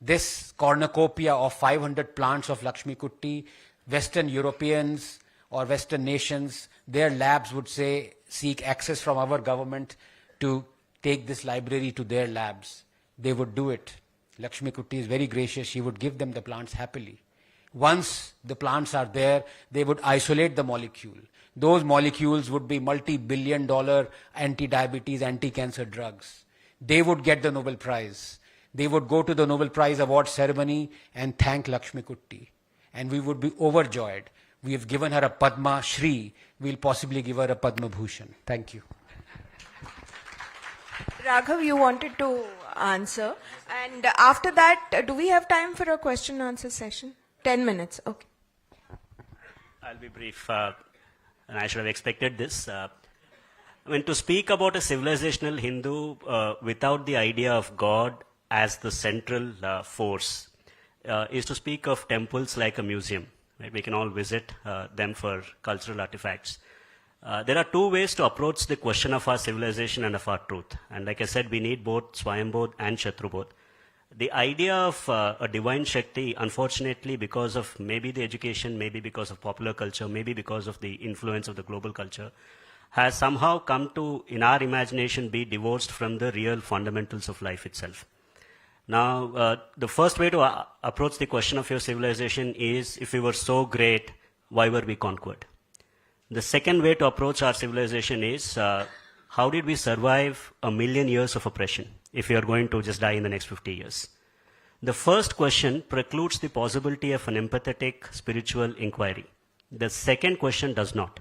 This cornucopia of 500 plants of Lakshmi Kutti, Western Europeans or Western nations, their labs would say, seek access from our government to take this library to their labs. They would do it. Lakshmi Kutti is very gracious. She would give them the plants happily. Once the plants are there, they would isolate the molecule. Those molecules would be multi-billion-dollar anti-diabetes, anti-cancer drugs. They would get the Nobel Prize. They would go to the Nobel Prize award ceremony and thank Lakshmi Kutti. And we would be overjoyed. We have given her a Padma Shri. We'll possibly give her a Padma Bhushan. Thank you. Raghav, you wanted to answer. And after that, do we have time for a question and answer session? 10 minutes. Okay. I'll be brief, and I should have expected this. I mean, to speak about a civilizational Hindu without the idea of God as the central force is to speak of temples like a museum. Right? We can all visit them for cultural artifacts. There are two ways to approach the question of our civilization and of our truth. And like I said, we need both Swayambodh and Shatrubodh. The idea of a divine Shakti, unfortunately, because of maybe the education, maybe because of popular culture, maybe because of the influence of the global culture, has somehow come to, in our imagination, be divorced from the real fundamentals of life itself. Now, the first way to approach the question of your civilization is, if we were so great, why were we conquered? The second way to approach our civilization is, how did we survive 1,000,000 years of oppression if we are going to just die in the next 50 years? The first question precludes the possibility of an empathetic spiritual inquiry. The second question does not.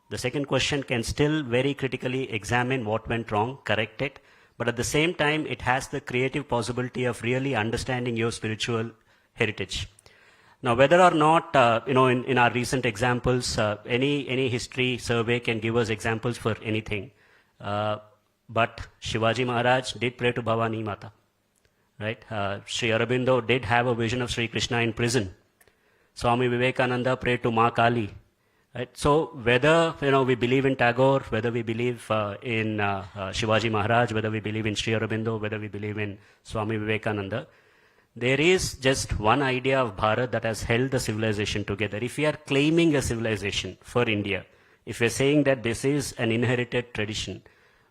The second question can still very critically examine what went wrong, correct it, but at the same time, it has the creative possibility of really understanding your spiritual heritage. Now, whether or not, in our recent examples, any history survey can give us examples for anything. But Shivaji Maharaj did pray to Bhavani Mata, right? Sri Aurobindo did have a vision of Sri Krishna in prison. Swami Vivekananda prayed to Ma Kali. Right? So whether we believe in Tagore, whether we believe in Shivaji Maharaj, whether we believe in Sri Aurobindo, whether we believe in Swami Vivekananda, there is just one idea of Bharat that has held the civilization together. If we are claiming a civilization for India, if we are saying that this is an inherited tradition,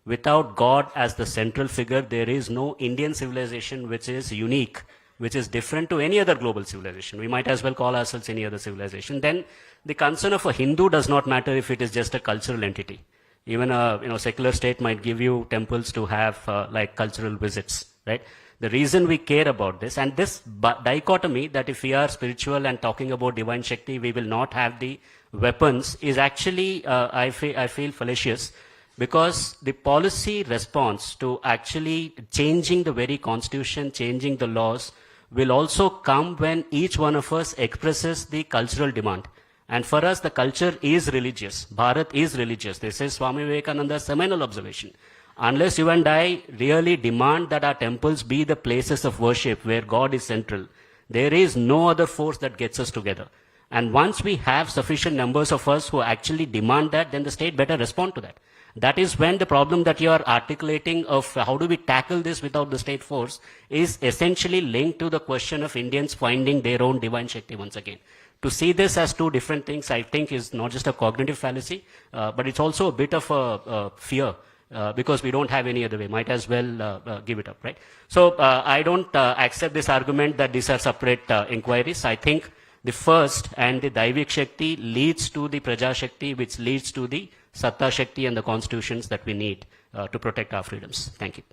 without God as the central figure, there is no Indian civilization which is unique, which is different to any other global civilization. We might as well call ourselves any other civilization. Then the concern of a Hindu does not matter if it is just a cultural entity. Even a secular state might give you temples to have like cultural visits, right? The reason we care about this, and this dichotomy that if we are spiritual and talking about divine Shakti, we will not have the weapons, is actually, I feel fallacious, because the policy response to actually changing the very constitution, changing the laws, will also come when each one of us expresses the cultural demand. And for us, the culture is religious. Bharat is religious. This is Swami Vivekananda's seminal observation. Unless you and I really demand that our temples be the places of worship where God is central, there is no other force that gets us together. And once we have sufficient numbers of us who actually demand that, then the state better respond to that. That is when the problem that you are articulating of how do we tackle this without the state force is essentially linked to the question of Indians finding their own divine Shakti once again. To see this as two different things, I think, is not just a cognitive fallacy, but it's also a bit of a fear, because we don't have any other way. Might as well give it up, right? So I don't accept this argument that these are separate inquiries. I think the first and the Daivik Shakti leads to the Praja Shakti, which leads to the Satta Shakti and the constitutions that we need to protect our freedoms. Thank you.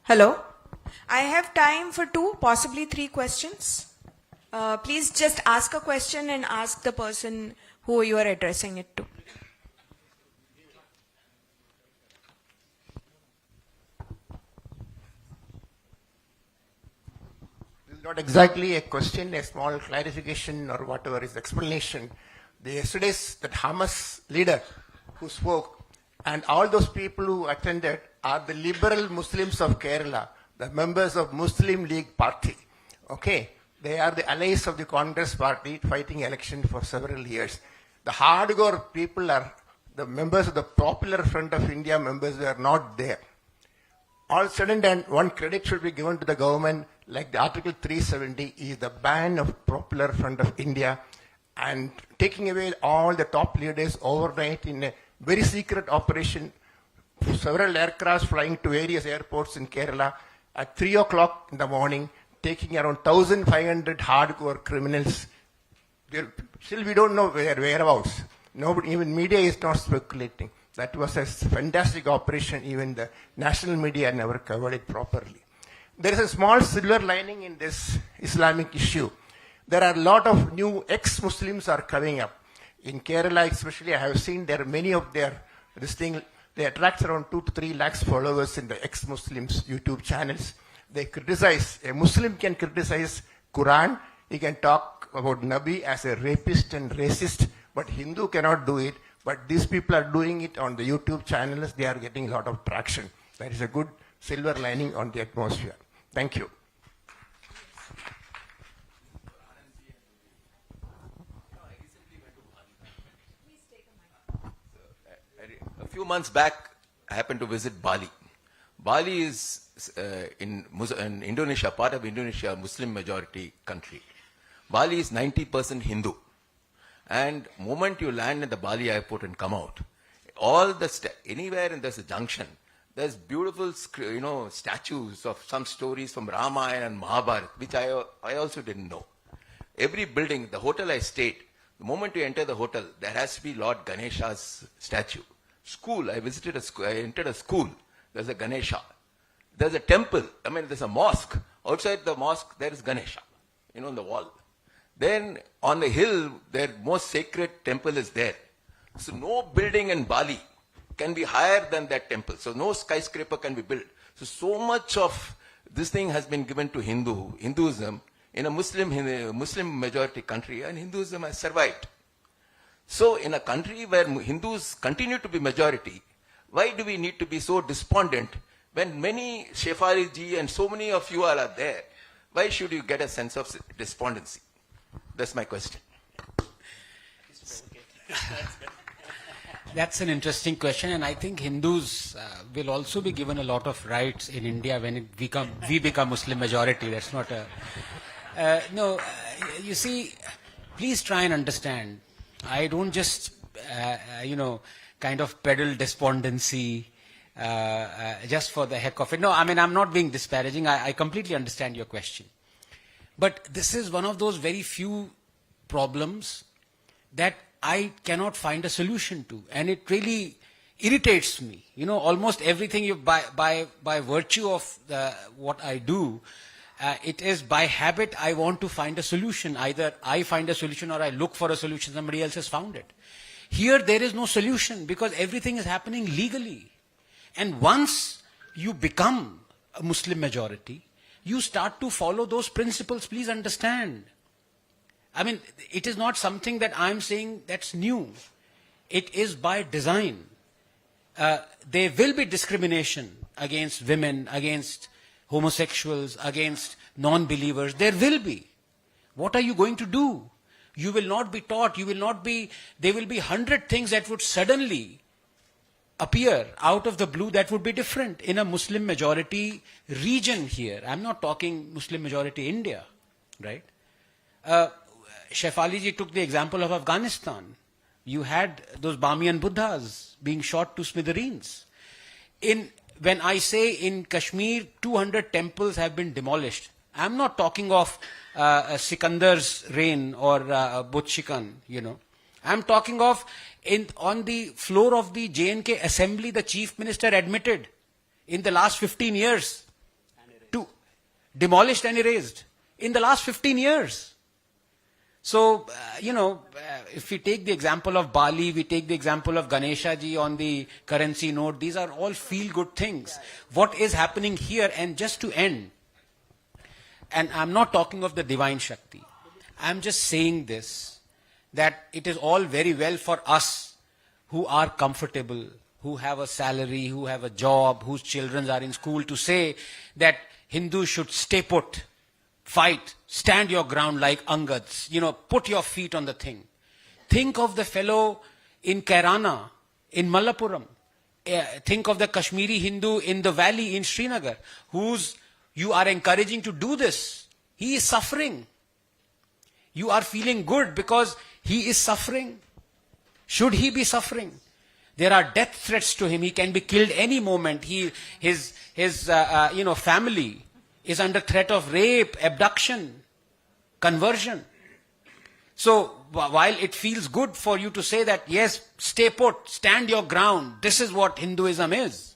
Hello. I have time for 2, possibly 3 questions. Please just ask a question and ask the person who you are addressing it to. This is not exactly a question, a small clarification or whatever is explanation. Yesterday's that Hamas leader who spoke and all those people who attended are the liberal Muslims of Kerala, the members of Muslim League Party. Okay, they are the allies of the Congress Party fighting election for several years. The hardcore people are the members of the Popular Front of India members who are not there. All said and done, one credit should be given to the government, like the Article 370 is the ban of Popular Front of India and taking away all the top leaders overnight in a very secret operation. Several aircrafts flying to various airports in Kerala at 3 o'clock in the morning, taking around 1,500 hardcore criminals. Still we don't know their whereabouts. Nobody, even media is not speculating. That was a fantastic operation. Even the national media never covered it properly. There is a small silver lining in this Islamic issue. There are a lot of new ex-Muslims are coming up. In Kerala especially, I have seen there are many of they attract around 2 to 3 lakhs followers in the ex-Muslims YouTube channels. They criticize, a Muslim can criticize Quran, He can talk about Nabi as a rapist and racist, but Hindu cannot do it. But these people are doing it on the YouTube channels. They are getting a lot of traction. That is a good silver lining on the atmosphere. Thank you. A few months back, I happened to visit Bali. Bali is in Indonesia, part of Indonesia, a Muslim majority country. Bali is 90% Hindu. And moment you land at the Bali airport and come out, all the anywhere in there's a junction, there's beautiful statues of some stories from Ramayana and Mahabharata, which I also didn't know. Every building, the hotel I stayed, the moment you enter the hotel, there has to be Lord Ganesha's statue. School, I visited I entered a school, there's a Ganesha. There's a temple, there's a mosque. Outside the mosque, there is Ganesha, on the wall. Then on the hill, their most sacred temple is there. So no building in Bali can be higher than that temple. So no skyscraper can be built. So much of this thing has been given to Hinduism in a Muslim majority country, and Hinduism has survived. So in a country where Hindus continue to be majority, why do we need to be so despondent when many Shefali ji and so many of you all are there? Why should you get a sense of despondency? That's my question. That's an interesting question, and I think Hindus will also be given a lot of rights in India when we become Muslim majority. That's not a... you see, please try and understand. I don't just, kind of peddle despondency just for the heck of it. No, I'm not being disparaging. I completely understand your question. But this is one of those very few problems that I cannot find a solution to. And it really irritates me. Almost everything by virtue of what I do, it is by habit I want to find a solution. Either I find a solution or I look for a solution, somebody else has found it. Here there is no solution because everything is happening legally. And once you become a Muslim majority, you start to follow those principles. Please understand. It is not something that I'm saying that's new. It is by design. There will be discrimination against women, against homosexuals, against non-believers. There will be. What are you going to do? You will not be taught. There will be 100 things that would suddenly appear out of the blue that would be different in a Muslim majority region here. I'm not talking Muslim majority India, right? Shefali ji took the example of Afghanistan. You had those Bamiyan Buddhas being shot to smithereens. When I say in Kashmir, 200 temples have been demolished, I'm not talking of Sikandar's reign or Butchikan, I'm talking of on the floor of the J&K assembly, the chief minister admitted in the last 15 years to demolished and erased in the last 15 years. So, if we take the example of Bali, we take the example of Ganesha ji on the currency note, these are all feel-good things. What is happening here, and just to end, and I'm not talking of the divine Shakti, I'm just saying this, that it is all very well for us who are comfortable, who have a salary, who have a job, whose children are in school, to say that Hindus should stay put, fight, stand your ground like Angads, put your feet on the thing. Think of the fellow in Kairana, in Malappuram. Think of the Kashmiri Hindu in the valley in Srinagar, you are encouraging to do this. He is suffering. You are feeling good because he is suffering. Should he be suffering? There are death threats to him. He can be killed any moment. His family is under threat of rape, abduction, conversion. So while it feels good for you to say that, yes, stay put, stand your ground, this is what Hinduism is,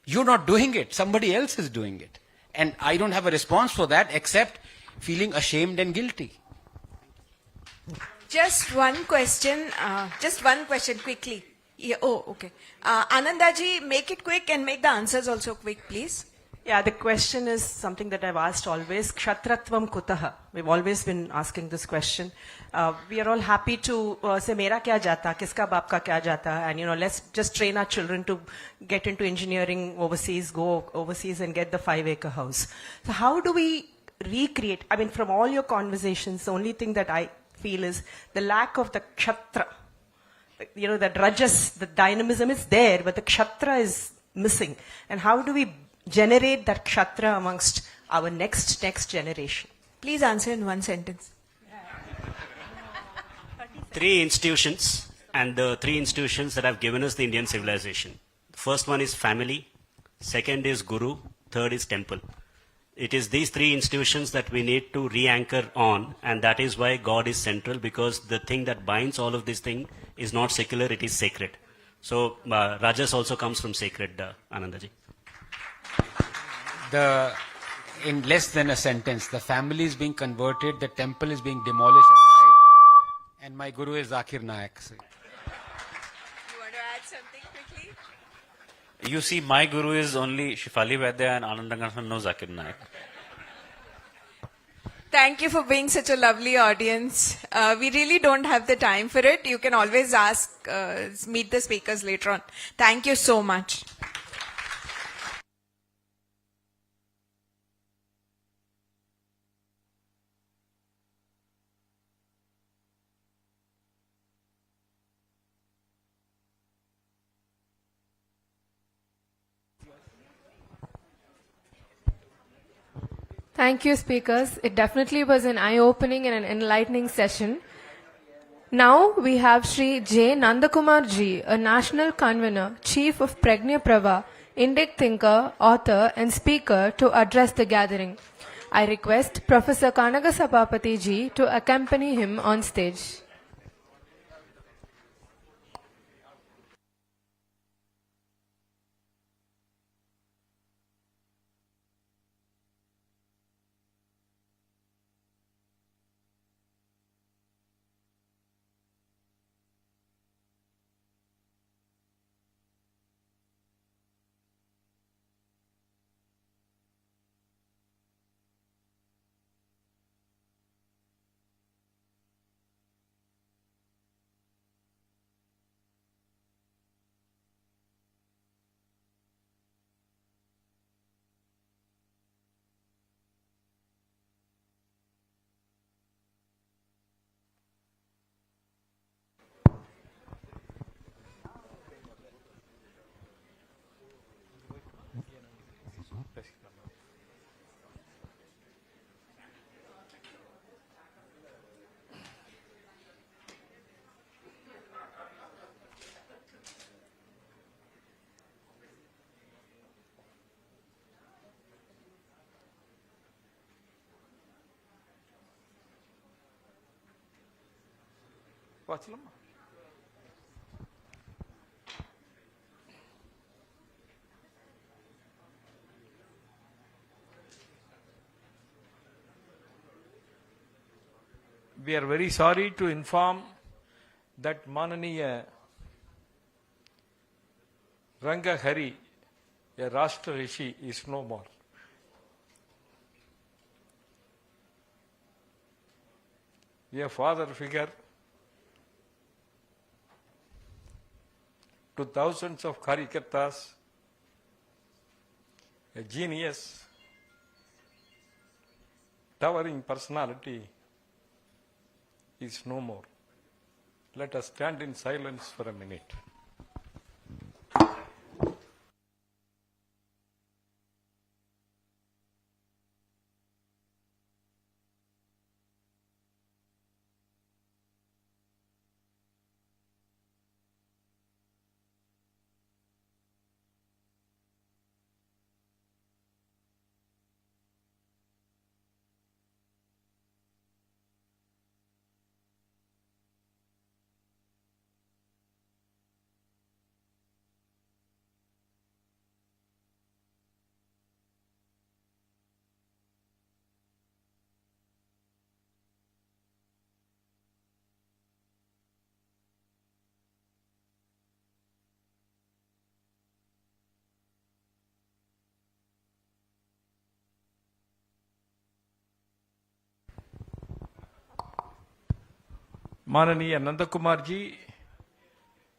you're not doing it. Somebody else is doing it. And I don't have a response for that except feeling ashamed and guilty. Just one question quickly. Yeah, okay. Anandaji, make it quick and make the answers also quick, please. Yeah, the question is something that I've asked always. Kshatratvam kutaha. We've always been asking this question. We are all happy to say, Mera kya jata, kiska baap ka kya jata, and let's just train our children to get into engineering overseas, go overseas and get the 5-acre house. So how do we recreate? I mean, from all your conversations, the only thing that I feel is the lack of the kshatra. That rajas, the dynamism is there, but the kshatra is missing. And how do we generate that kshatra amongst our next generation? Please answer in one sentence. 3 institutions, and the 3 institutions that have given us the Indian civilization. First one is family, second is guru, third is temple. It is these 3 institutions that we need to re-anchor on, and that is why God is central, because the thing that binds all of these things is not secular, it is sacred. So Rajas also comes from sacred, Anandaji. In less than a sentence, the family is being converted, the temple is being demolished, and my guru is Zakir Naik. So, You want to add something quickly? You see, my guru is only Shifali Vaidya and Anandangan no Zakir Naik. Thank you for being such a lovely audience. We really don't have the time for it. You can always meet the speakers later on. Thank you so much. Thank you, speakers. It definitely was an eye-opening and an enlightening session. Now we have Sri J. Nandakumar Ji, a national convener, chief of Pragnya Prava, Indic thinker, author and speaker to address the gathering. I request Professor Kanaga Sapapati Ji to accompany him on stage. We are very sorry to inform that Mananiya Ranga Hari, a Rashtra Rishi, is no more. A father figure to thousands of Karyakartas, a genius, towering personality, is no more. Let us stand in silence for a minute. Mananiya Nandakumarji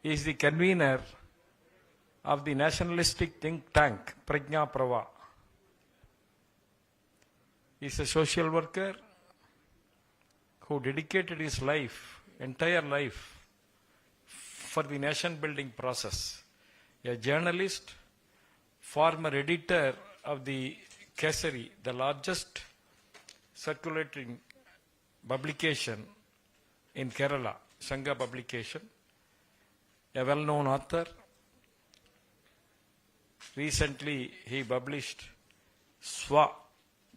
is the convener of the nationalistic think tank Prajna Prava. He is a social worker who dedicated his life, entire life, for the nation building process. A journalist, former editor of the Kesari, the largest circulating publication in Kerala, Sangha publication, a well-known author. Recently, he published Swa,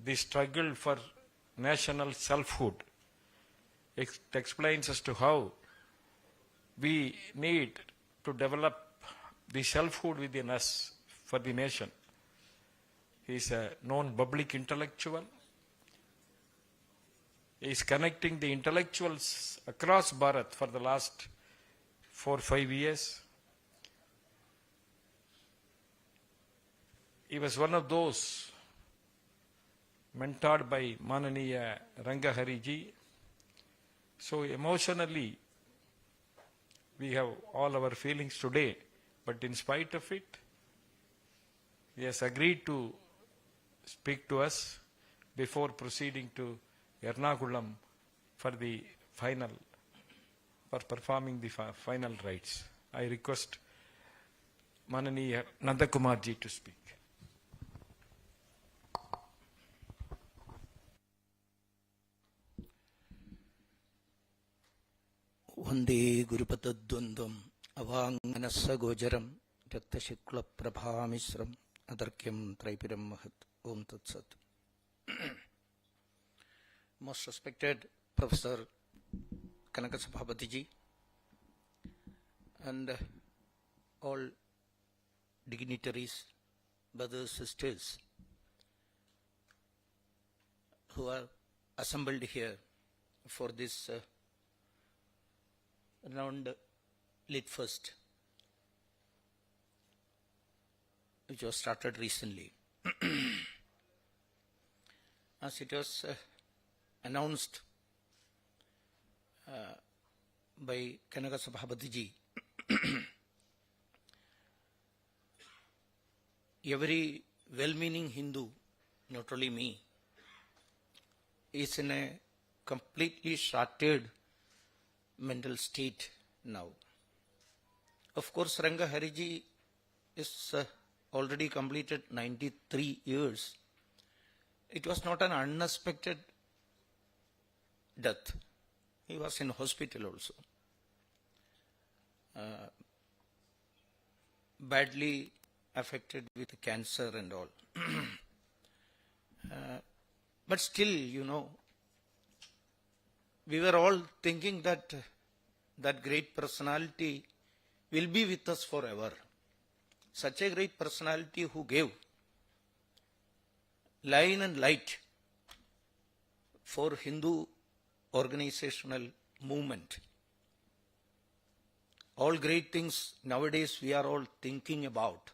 the struggle for national selfhood. It explains as to how we need to develop the selfhood within us for the nation. He is a known public intellectual. He is connecting the intellectuals across Bharat for the last 4 or 5 years. He was one of those mentored by Mananiya Rangahariji. So emotionally, we have all our feelings today, but in spite of it, he has agreed to speak to us before proceeding to Ernakulam for performing the final rites. I request Mananiya Nandakumarji to speak. वंदे गुरुपतद्वन्द्वम् अवाङ्मनस्सगोचरं रक्तशुक्लप्रभामिश्रम् अतर्क्यं त्रैपिरं महत्. Om Tat Sat. Most respected Professor Kanaka Sabhabati and all dignitaries, brothers, sisters who are assembled here for this renowned Lit Fest, which was started recently. As it was announced by Kanaka Sabhabati, every well-meaning Hindu, not only me, is in a completely shattered mental state now. Of course, Ranga Hariji is already completed 93 years. It was not an unexpected death. He was in hospital also. Badly affected with cancer and all. But still, we were all thinking that that great personality will be with us forever. Such a great personality who gave line and light for Hindu organizational movement. All great things nowadays we are all thinking about.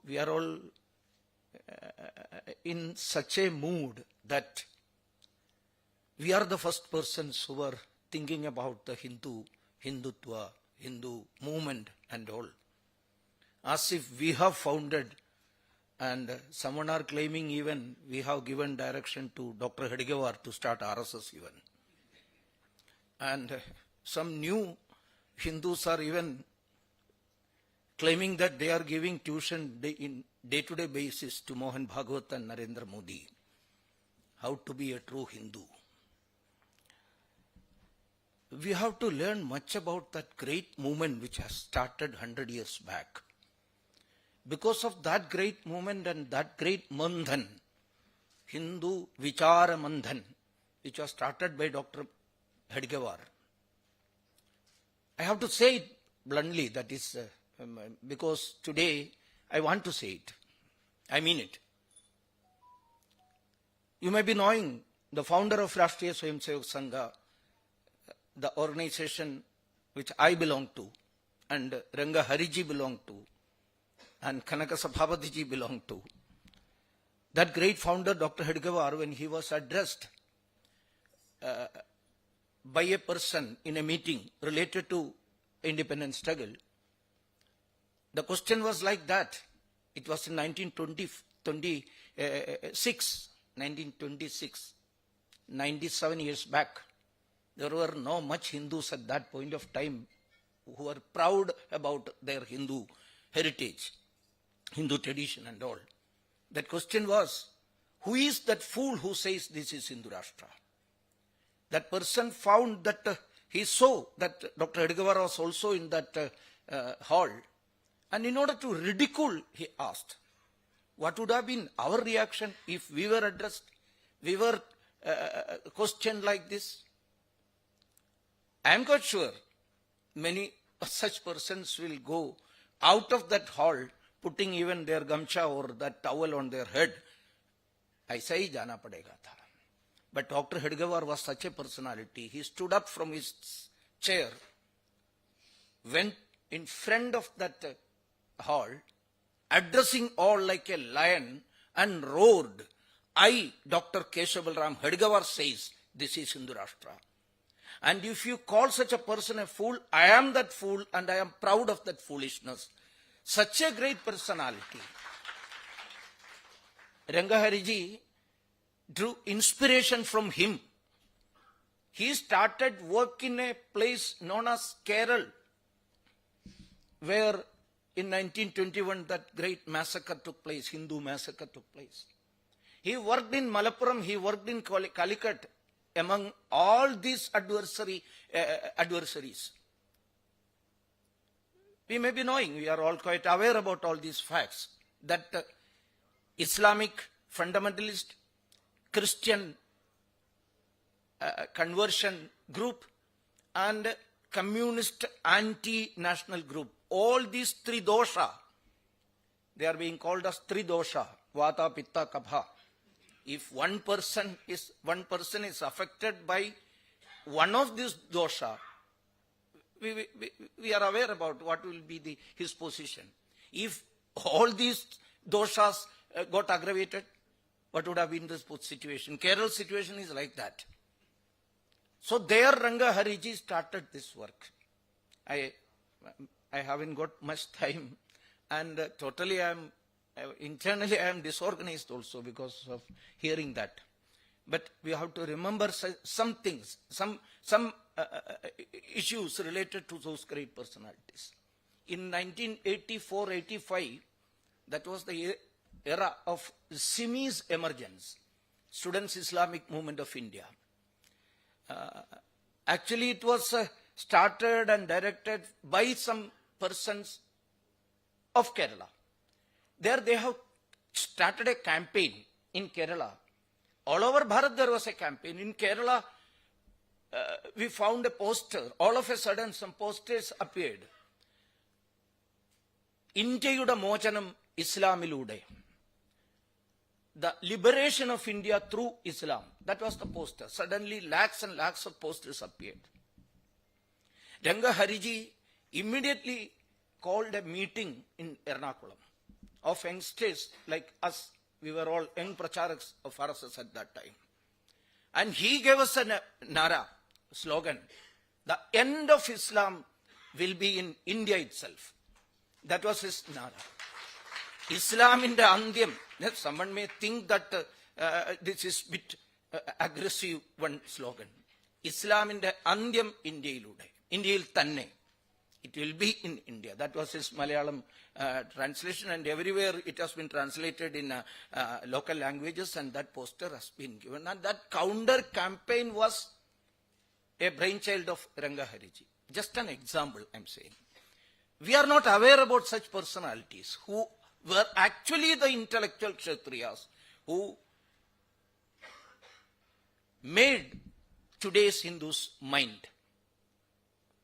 We are all in such a mood that we are the first persons who are thinking about the Hindutva, Hindu movement and all. As if we have founded, and someone are claiming even we have given direction to Dr. Hedgewar to start RSS even. And some new Hindus are even claiming that they are giving tuition in day-to-day basis to Mohan Bhagwat and Narendra Modi. How to be a true Hindu. We have to learn much about that great movement which has started 100 years back. Because of that great movement and that great Mandhan, Hindu Vichara Mandhan, which was started by Dr. Hedgewar. I have to say it bluntly, that is because today I want to say it. I mean it. You may be knowing the founder of Rashtriya Swayamsevak Sangha, the organization which I belong to, and Ranga Hariji belong to, and Kanaka Sabhabati belong to. That great founder, Dr. Hedgewar, when he was addressed by a person in a meeting related to independence struggle. The question was like that. It was in 1926, 97 years back. There were no much Hindus at that point of time who were proud about their Hindu heritage, Hindu tradition and all. That question was, who is that fool who says this is Hindu Rashtra? That person found that he saw that Dr. Edgawar was also in that hall. And in order to ridicule, he asked, what would have been our reaction if we were addressed, we were questioned like this? I am quite sure many such persons will go out of that hall putting even their gamcha or that towel on their head. ऐसा ही जाना पड़ेगा था. But Dr. Edgawar was such a personality. He stood up from his chair, went in front of that hall, addressing all like a lion, and roared, I, Dr. Keshav Balram Edgawar says, this is Hindu Rashtra. And if you call such a person a fool, I am that fool and I am proud of that foolishness. Such a great personality. Rangahariji drew inspiration from him. He started work in a place known as Kerala, where in 1921 that great massacre took place, Hindu massacre took place. He worked in Malappuram, he worked in Calicut, among all these adversaries. We may be knowing, we are all quite aware about all these facts, that Islamic fundamentalist, Christian conversion group, and communist anti-national group, all these three dosha, they are being called as three dosha, Vata, Pitta, Kapha. If one person is affected by one of these dosha, we are aware about what will be his position. If all these doshas got aggravated, what would have been the situation? Kerala's situation is like that. So there Rangahariji started this work. I haven't got much time, and totally internally I am disorganized also because of hearing that. But we have to remember some things, some issues related to those great personalities. In 1984-85, that was the era of SIMI's emergence, Students' Islamic Movement of India. Actually, it was started and directed by some persons of Kerala. There they have started a campaign in Kerala. All over Bharat there was a campaign. In Kerala, we found a poster. All of a sudden some posters appeared. Indiyude Mochanam Islamilude. The liberation of India through Islam. That was the poster. Suddenly lakhs and lakhs of posters appeared. Rangahariji immediately called a meeting in Ernakulam of youngsters like us. We were all young pracharaks of RSS at that time. And he gave us a nara, slogan. The end of Islam will be in India itself. That was his nara. Islam in the Andyam. Someone may think that this is a bit aggressive one slogan. Islam in the Andyam Indiyailude. Indiyil Tanne. It will be in India. That was his Malayalam translation, and everywhere it has been translated in local languages, and that poster has been given. And that counter campaign was a brainchild of Rangahariji. Just an example, I'm saying. We are not aware about such personalities who were actually the intellectual Kshatriyas who made today's Hindus' mind.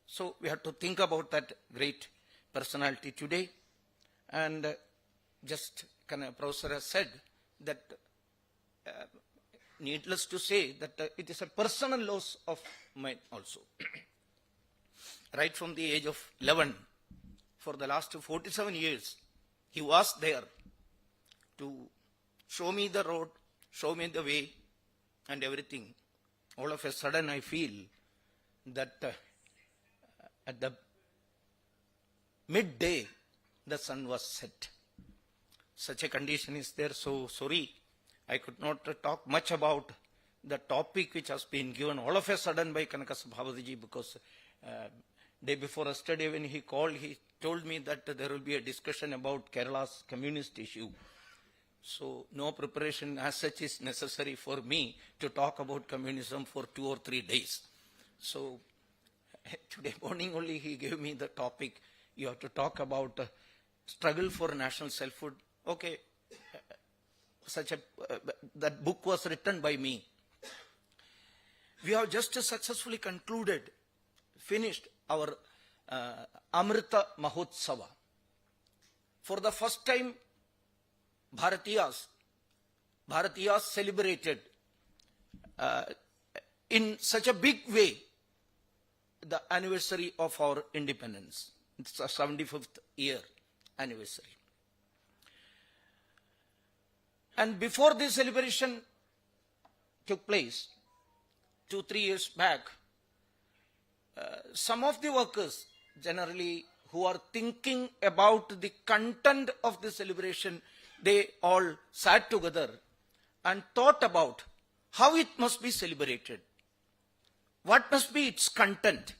So we have to think about that great personality today. And just Professor has said that needless to say that it is a personal loss of mine also. Right from the age of 11, for the last 47 years, he was there to show me the road, show me the way and everything. All of a sudden I feel that at the midday the sun was set. Such a condition is there, so sorry I could not talk much about the topic which has been given all of a sudden by Kanakasabhavadiji, because day before yesterday when he called, he told me that there will be a discussion about Kerala's communist issue. So no preparation as such is necessary for me to talk about communism for 2 or 3 days. So today morning only he gave me the topic. You have to talk about struggle for national selfhood. Okay, that book was written by me. We have just successfully finished our Amrita Mahotsava. For the first time, Bharatiyas celebrated in such a big way the anniversary of our independence. It's the 75th year anniversary. And before this celebration took place, 2-3 years back, some of the workers generally who are thinking about the content of the celebration, they all sat together and thought about how it must be celebrated. What must be its content?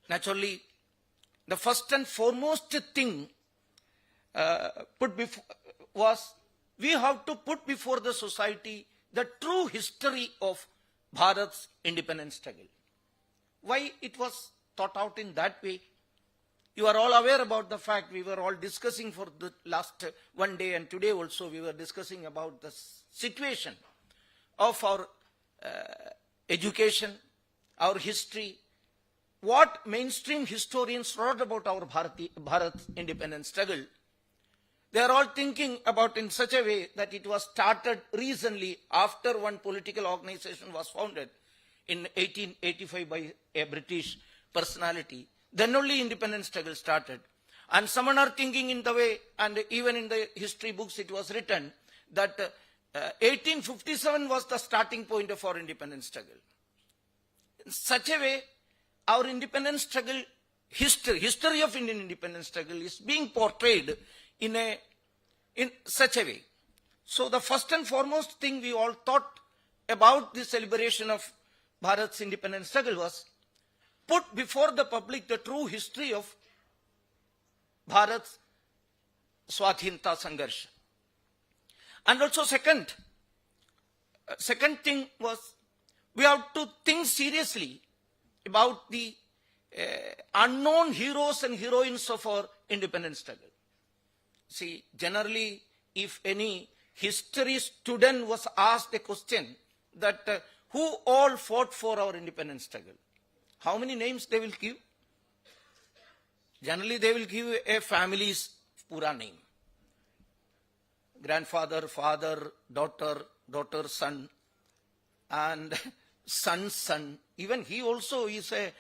Naturally, the first and foremost thing put before was we have to put before the society the true history of Bharat's independence struggle. Why it was thought out in that way? You are all aware about the fact we were all discussing for the last one day, and today also we were discussing about the situation of our education, our history, what mainstream historians wrote about our Bharat independence struggle. They are all thinking about in such a way that it was started recently after one political organization was founded in 1885 by a British personality. Then only independence struggle started. And some are thinking in the way, and even in the history books it was written, that 1857 was the starting point of our independence struggle. In such a way, our independence struggle history of Indian independence struggle is being portrayed in such a way. So the first and foremost thing we all thought about the celebration of Bharat's independence struggle was put before the public the true history of Bharat's Swadhinta Sangarsha. And also second thing was we have to think seriously about the unknown heroes and heroines of our independence struggle. See, generally, if any history student was asked a question that who all fought for our independence struggle, how many names they will give? Generally, they will give a family's pura name. Grandfather, father, daughter, daughter's son, and son's son. Even he also is a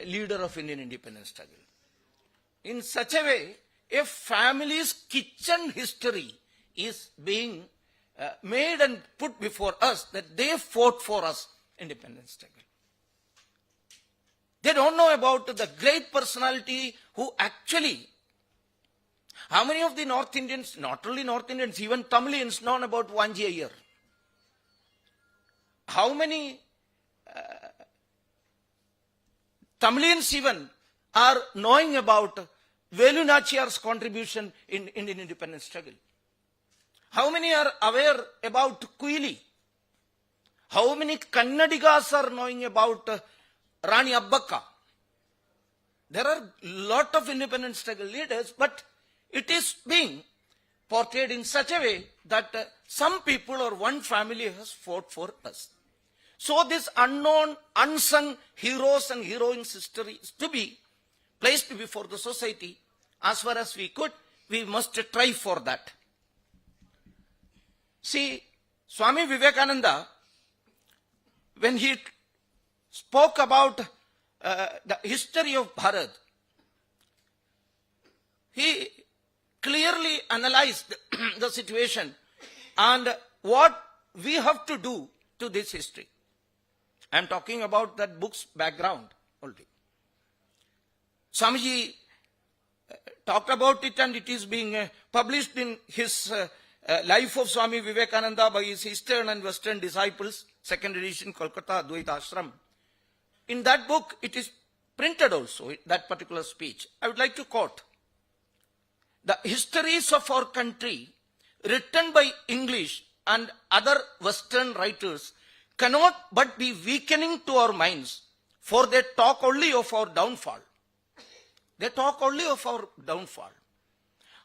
leader of Indian independence struggle. In such a way, a family's kitchen history is being made and put before us that they fought for us independence struggle. They don't know about the great personality who actually, how many of the North Indians, not only North Indians, even Tamilians know about Vanji Iyer? How many Tamilians even are knowing about Velu Nachiyar's contribution in Indian independence struggle? How many are aware about Kuili? How many Kannadigas are knowing about Rani Abbakka? There are a lot of independence struggle leaders, but it is being portrayed in such a way that some people or one family has fought for us. So this unknown, unsung heroes and heroines history is to be placed before the society. As far as we could, we must try for that. See, Swami Vivekananda, when he spoke about the history of Bharat, he clearly analyzed the situation and what we have to do to this history. I am talking about that book's background only. Swamiji talked about it, and it is being published in his Life of Swami Vivekananda by his Eastern and Western Disciples, second edition, Kolkata, Advaita Ashram. In that book, it is printed also, that particular speech. I would like to quote. The histories of our country, written by English and other Western writers, cannot but be weakening to our minds, for they talk only of our downfall. They talk only of our downfall.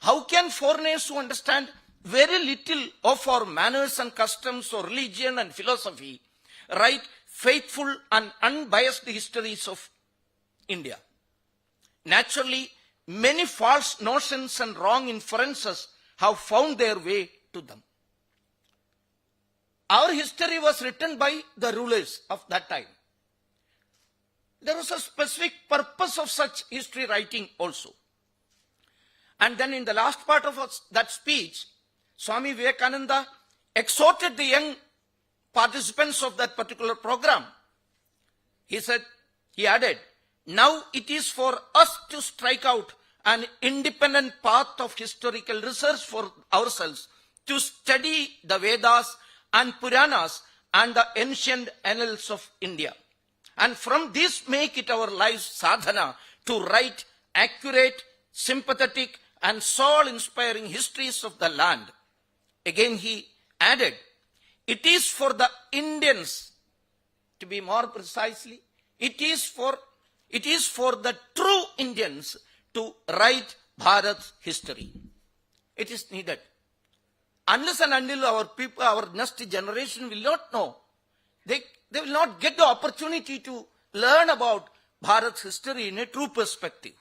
How can foreigners who understand very little of our manners and customs or religion and philosophy write faithful and unbiased histories of India? Naturally, many false notions and wrong inferences have found their way to them. Our history was written by the rulers of that time. There was a specific purpose of such history writing also. And then in the last part of that speech, Swami Vivekananda exhorted the young participants of that particular program. He said, he added, now it is for us to strike out an independent path of historical research for ourselves, to study the Vedas and Puranas and the ancient annals of India. And from this make it our life's sadhana to write accurate, sympathetic and soul-inspiring histories of the land. Again he added, it is for the Indians, to be more precisely, it is for the true Indians to write Bharat's history. It is needed. Unless and until our people, our next generation will not know, they will not get the opportunity to learn about Bharat's history in a true perspective.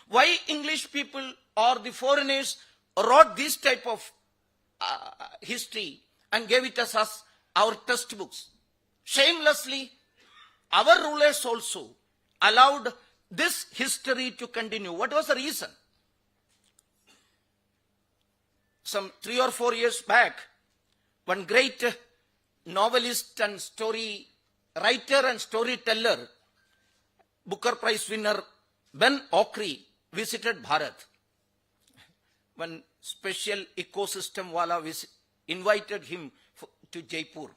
Why English people or the foreigners wrote this type of history and gave it as our textbooks? Shamelessly, our rulers also allowed this history to continue. What was the reason? Some 3 or 4 years back, one great novelist and story writer and storyteller, Booker Prize winner Ben Okri, visited Bharat. One special ecosystem wala invited him to Jaipur.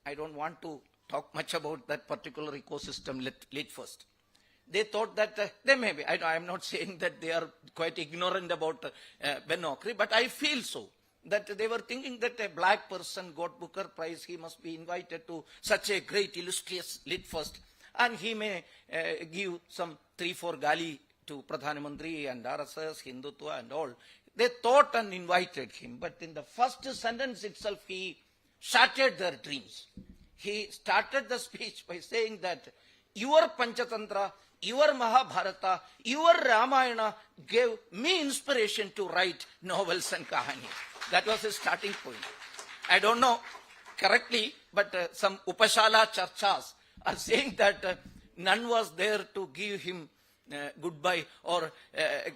I don't want to talk much about that particular ecosystem. Let first. They thought that they may be. I am not saying that they are quite ignorant about Ben Okri, but I feel so. That they were thinking that a black person got Booker Prize, he must be invited to such a great illustrious lit first, and he may give some 3-4 gali to Pradhan Mantri and RSS, Hindutva and all. They thought and invited him, but in the first sentence itself, he shattered their dreams. He started the speech by saying that your Panchatantra, your Mahabharata, your Ramayana gave me inspiration to write novels and kahani. That was his starting point. I don't know correctly, but some Upashala Charchas are saying that none was there to give him goodbye or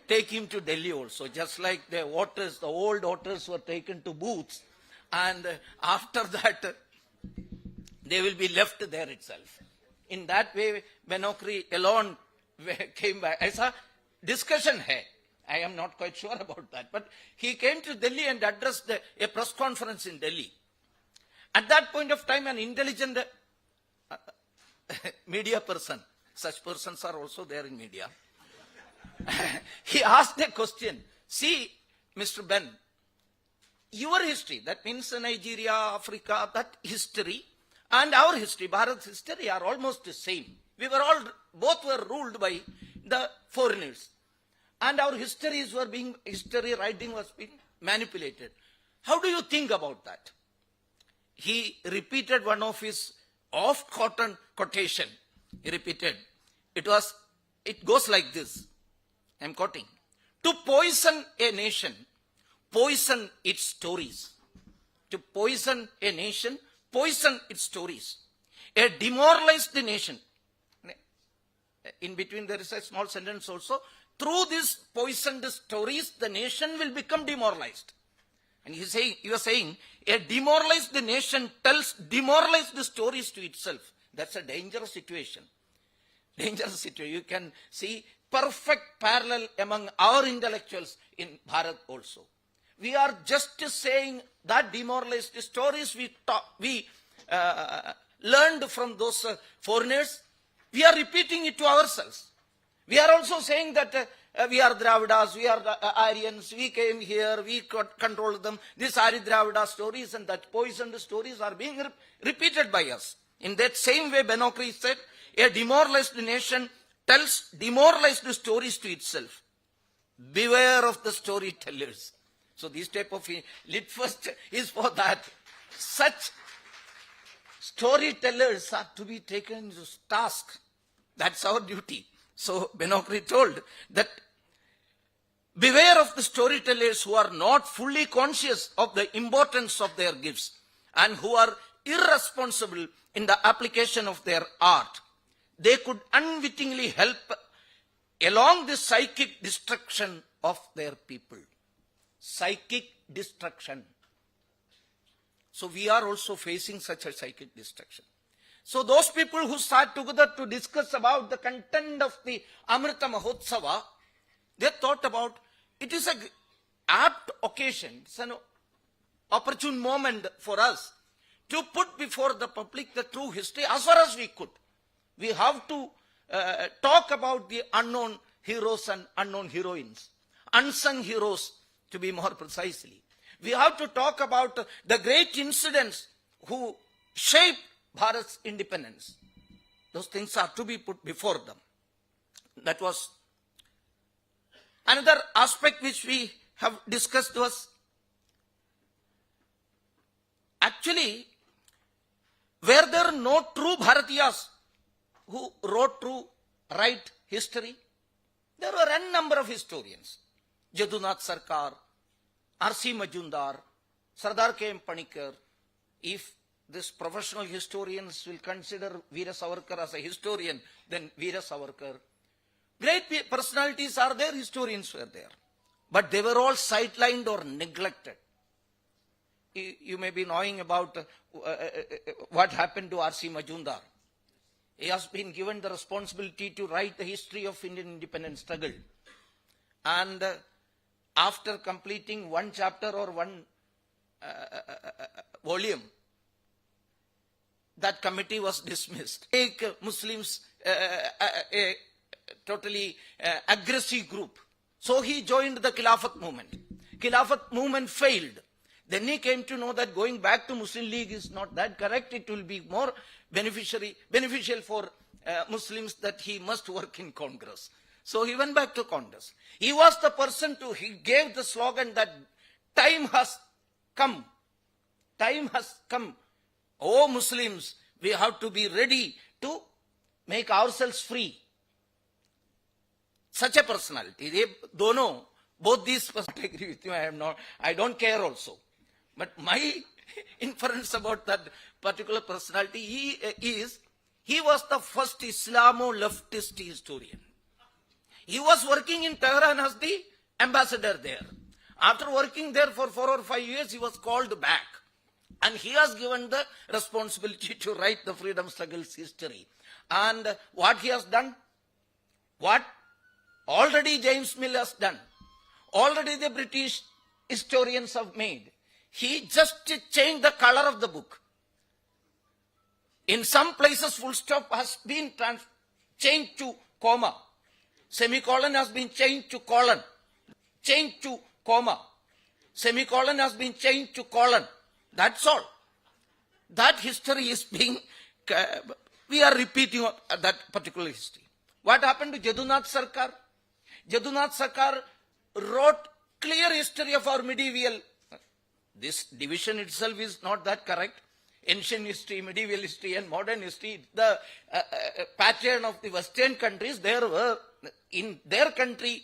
take him to Delhi also. Just like the otters, the old otters were taken to booths, and after that they will be left there itself. In that way, Ben Okri alone came back. Aisa discussion hai. I am not quite sure about that. But he came to Delhi and addressed a press conference in Delhi. At that point of time, an intelligent media person, such persons are also there in media, he asked a question. See, Mr. Ben, your history, that means Nigeria, Africa, that history, and our history, Bharat's history, are almost the same. Both were ruled by the foreigners. And our history writing was being manipulated. How do you think about that? He repeated one of his off-cotton quotation. He repeated. It goes like this. I'm quoting. To poison a nation, poison its stories. To poison a nation, poison its stories. A demoralized nation. In between there is a small sentence also. Through these poisoned stories, the nation will become demoralized. And you are saying, a demoralized nation tells demoralized stories to itself. That's a dangerous situation. Dangerous situation. You can see perfect parallel among our intellectuals in Bharat also. We are just saying that demoralized stories we learned from those foreigners. We are repeating it to ourselves. We are also saying that we are Dravidas, we are Aryans, we came here, we control them. These Arya Dravida stories and that poisoned stories are being repeated by us. In that same way, Benokri said, a demoralized nation tells demoralized stories to itself. Beware of the storytellers. So this type of lit first is for that. Such storytellers are to be taken to task. That's our duty. So Benokri told that beware of the storytellers who are not fully conscious of the importance of their gifts and who are irresponsible in the application of their art. They could unwittingly help along the psychic destruction of their people. Psychic destruction. So we are also facing such a psychic destruction. So those people who sat together to discuss about the content of the Amrita Mahotsava, they thought about, it is an apt occasion, it's an opportune moment for us to put before the public the true history as far as we could. We have to talk about the unknown heroes and unknown heroines, unsung heroes to be more precisely. We have to talk about the great incidents who shaped Bharat's independence. Those things are to be put before them. That was another aspect which we have discussed was actually were there no true Bharatiyas who wrote true right history? There were n number of historians. Jadunath Sarkar, R.C. Majumdar, Sardar K.M. Panikkar. If these professional historians will consider Veera Savarkar as a historian, then Veera Savarkar. Great personalities are there, historians were there. But they were all sidelined or neglected. You may be knowing about what happened to R.C. Majumdar. He has been given the responsibility to write the history of Indian independence struggle. And after completing one chapter or one volume, that committee was dismissed. Make Muslims a totally aggressive group. So he joined the Khilafat movement. Khilafat movement failed. Then he came to know that going back to Muslim League is not that correct. It will be more beneficial for Muslims that he must work in Congress. So he went back to Congress. He was the person he gave the slogan that time has come. Time has come. Oh Muslims, we have to be ready to make ourselves free. Such a personality. They don't know. Both these personalities, I agree with you, I don't care also. But my inference about that particular personality he was the first Islamo-leftist historian. He was working in Tehran as the ambassador there. After working there for 4 or 5 years, he was called back. And he has given the responsibility to write the freedom struggle's history. And what he has done, what already James Mill has done, already the British historians have made, he just changed the color of the book. In some places, full stop has been changed to comma. Semicolon has been changed to colon. Changed to comma. Semicolon has been changed to colon. That's all. That history is being, we are repeating that particular history. What happened to Jadunath Sarkar? Jadunath Sarkar wrote clear history of our medieval. This division itself is not that correct. Ancient history, medieval history and modern history, the pattern of the Western countries, there were, in their country,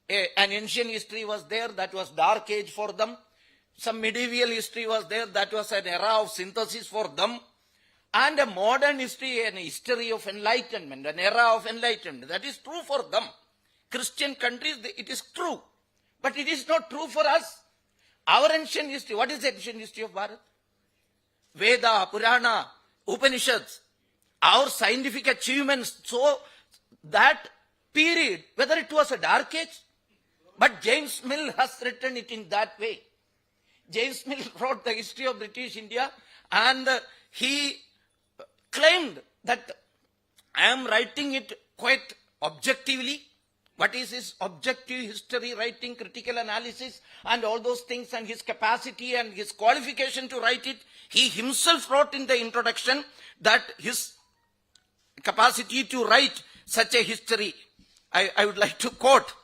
an ancient history was there that was dark age for them. Some medieval history was there that was an era of synthesis for them. And a modern history, an history of enlightenment, an era of enlightenment. That is true for them. Christian countries, it is true. But it is not true for us. Our ancient history, what is the ancient history of Bharat? Veda, Purana, Upanishads, our scientific achievements, so that period, whether it was a dark age, but James Mill has written it in that way. James Mill wrote the history of British India, and he claimed that I am writing it quite objectively. What is his objective history writing, critical analysis, and all those things, and his capacity and his qualification to write it? He himself wrote in the introduction that his capacity to write such a history, I would like to quote.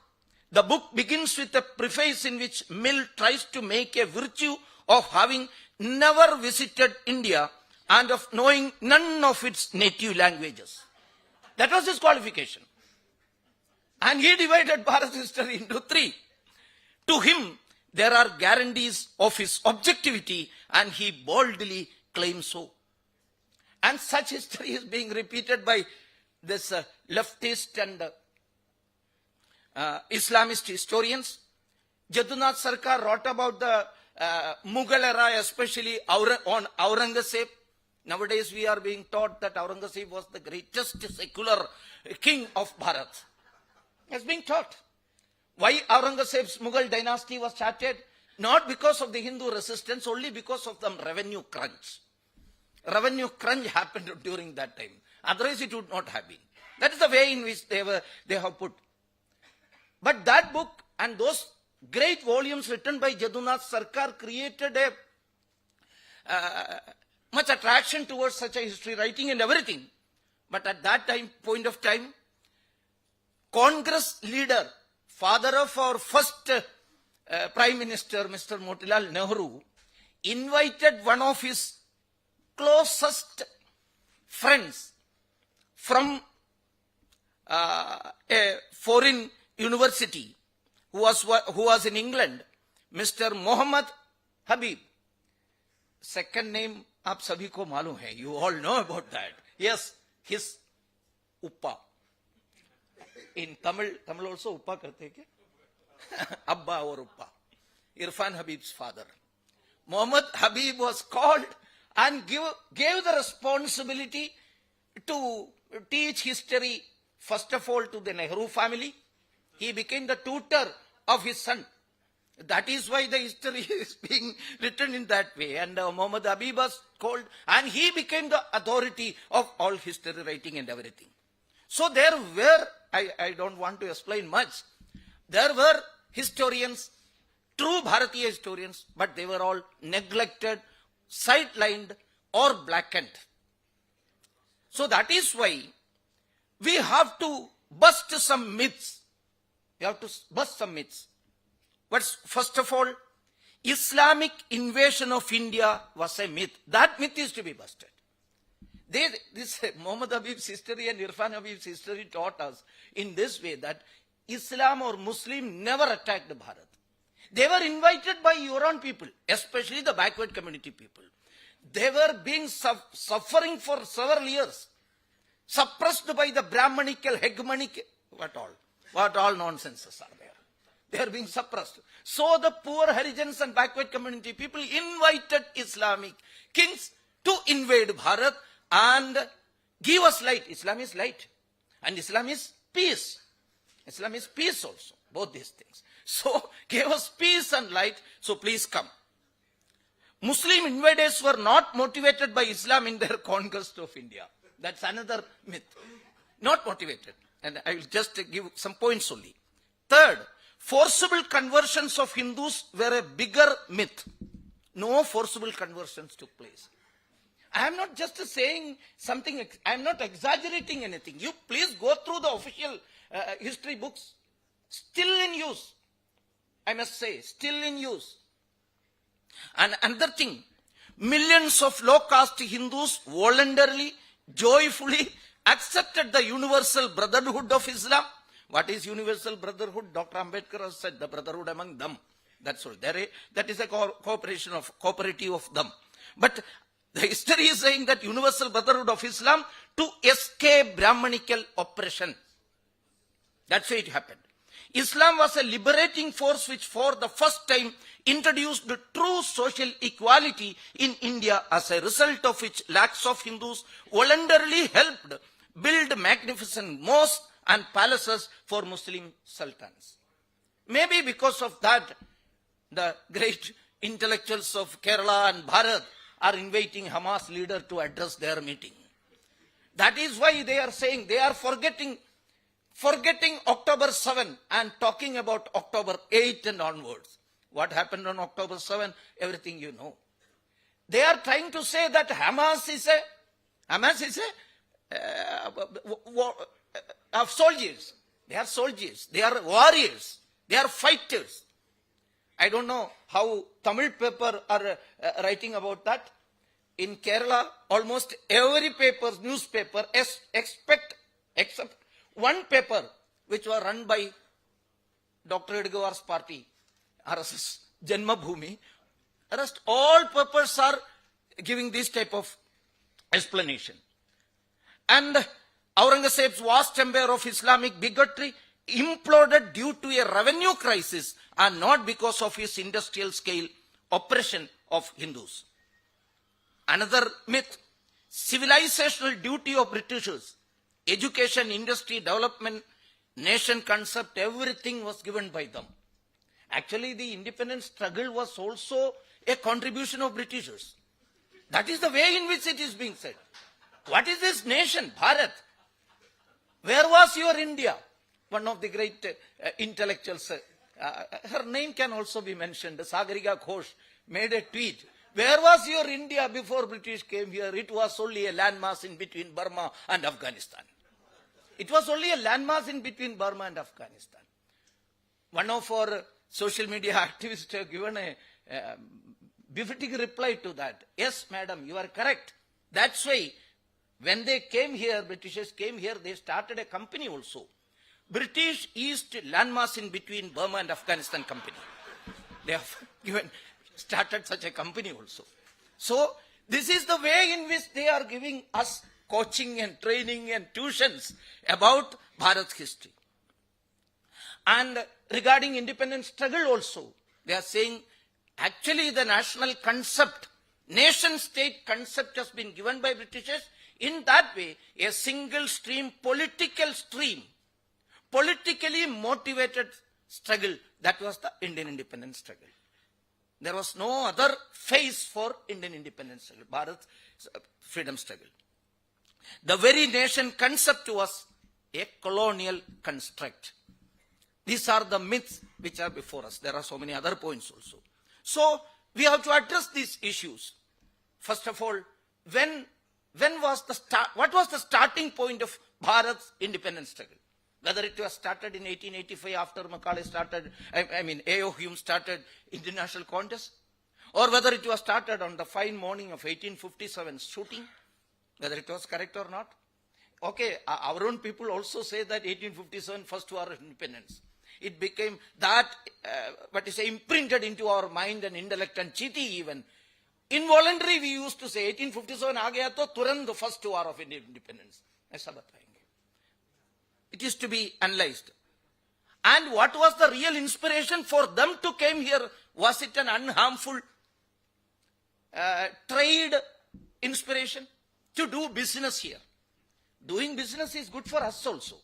The book begins with a preface in which Mill tries to make a virtue of having never visited India and of knowing none of its native languages. That was his qualification. And he divided Bharat's history into three. To him, there are guarantees of his objectivity, and he boldly claims so. And such history is being repeated by this leftist and Islamist historians. Jadunath Sarkar wrote about the Mughal era, especially on Aurangzeb. Nowadays we are being taught that Aurangzeb was the greatest secular king of Bharat. It's being taught. Why Aurangzeb's Mughal dynasty was started? Not because of the Hindu resistance, only because of the revenue crunch. Revenue crunch happened during that time. Otherwise it would not have been. That is the way in which they have put. But that book and those great volumes written by Jadunath Sarkar created a much attraction towards such a history writing and everything. But at that point of time, Congress leader, father of our first Prime Minister, Mr. Motilal Nehru, invited one of his closest friends from a foreign university who was in England, Mr. Muhammad Habib. Second name, aap sabhi ko malum hai. You all know about that. Yes, his Uppa. In Tamil also Uppa karte hai kya? Abba or Uppa. Irfan Habib's father. Muhammad Habib was called and gave the responsibility to teach history, first of all, to the Nehru family. He became the tutor of his son. That is why the history is being written in that way. And Muhammad Habib was called, and he became the authority of all history writing and everything. So there were, I don't want to explain much, there were historians, true Bharatiya historians, but they were all neglected, sidelined, or blackened. So that is why we have to bust some myths. We have to bust some myths. But first of all, Islamic invasion of India was a myth. That myth is to be busted. This Muhammad Habib's history and Irfan Habib's history taught us in this way that Islam or Muslim never attacked Bharat. They were invited by your own people, especially the backward community people. They were being suffering for several years, suppressed by the Brahmanical, hegemonic, what all nonsenses are there. They are being suppressed. So the poor Harijans and backward community people invited Islamic kings to invade Bharat and give us light. Islam is light. And Islam is peace. Islam is peace also. Both these things. So gave us peace and light. So please come. Muslim invaders were not motivated by Islam in their conquest of India. That's another myth. Not motivated. And I will just give some points only. Third, forcible conversions of Hindus were a bigger myth. No forcible conversions took place. I am not just saying something, I am not exaggerating anything. You please go through the official history books. Still in use. I must say, still in use. And another thing, millions of low-caste Hindus voluntarily, joyfully accepted the universal brotherhood of Islam. What is universal brotherhood? Dr. Ambedkar has said the brotherhood among them. That's all. That is a cooperative of them. But the history is saying that universal brotherhood of Islam to escape Brahmanical oppression. That's why it happened. Islam was a liberating force which for the first time introduced true social equality in India, as a result of which lakhs of Hindus voluntarily helped build magnificent mosques and palaces for Muslim sultans. Maybe because of that, the great intellectuals of Kerala and Bharat are inviting Hamas leader to address their meeting. That is why they are saying they are forgetting October 7 and talking about October 8 and onwards. What happened on October 7? Everything you know. They are trying to say that Hamas is of soldiers. They are soldiers. They are warriors. They are fighters. I don't know how Tamil paper are writing about that. In Kerala, almost every paper, newspaper, except one paper which was run by Dr. Edgavar's party, RSS, Janmabhoomi, rest all papers are giving this type of explanation. And Aurangzeb's vast empire of Islamic bigotry imploded due to a revenue crisis and not because of his industrial scale oppression of Hindus. Another myth, civilizational duty of Britishers, education, industry, development, nation concept, everything was given by them. Actually, the independence struggle was also a contribution of Britishers. That is the way in which it is being said. What is this nation, Bharat? Where was your India? One of the great intellectuals, her name can also be mentioned, Sagarika Ghosh, made a tweet. Where was your India before British came here? It was only a landmass in between Burma and Afghanistan. It was only a landmass in between Burma and Afghanistan. One of our social media activists have given a befitting reply to that. Yes, madam, you are correct. That's why when they came here, Britishers came here, they started a company also. British East Landmass in between Burma and Afghanistan company. They have started such a company also. So this is the way in which they are giving us coaching and training and tuitions about Bharat's history. And regarding independence struggle also, they are saying actually the national concept, nation-state concept has been given by Britishers. In that way, a single stream, politically motivated struggle, that was the Indian independence struggle. There was no other phase for Indian independence struggle, Bharat's freedom struggle. The very nation concept was a colonial construct. These are the myths which are before us. There are so many other points also. So we have to address these issues. First of all, what was the starting point of Bharat's independence struggle? Whether it was started in 1885 after Macaulay started, A.O. Hume started Indian national contest, or whether it was started on the fine morning of 1857 shooting, whether it was correct or not. Okay, our own people also say that 1857 first war of independence. It became that, imprinted into our mind and intellect and chiti even. Involuntary we used to say 1857 aa gaya to turant the first war of independence. Aisa batayenge. It is to be analyzed. And what was the real inspiration for them to came here? Was it an unharmful trade inspiration to do business here? Doing business is good for us also.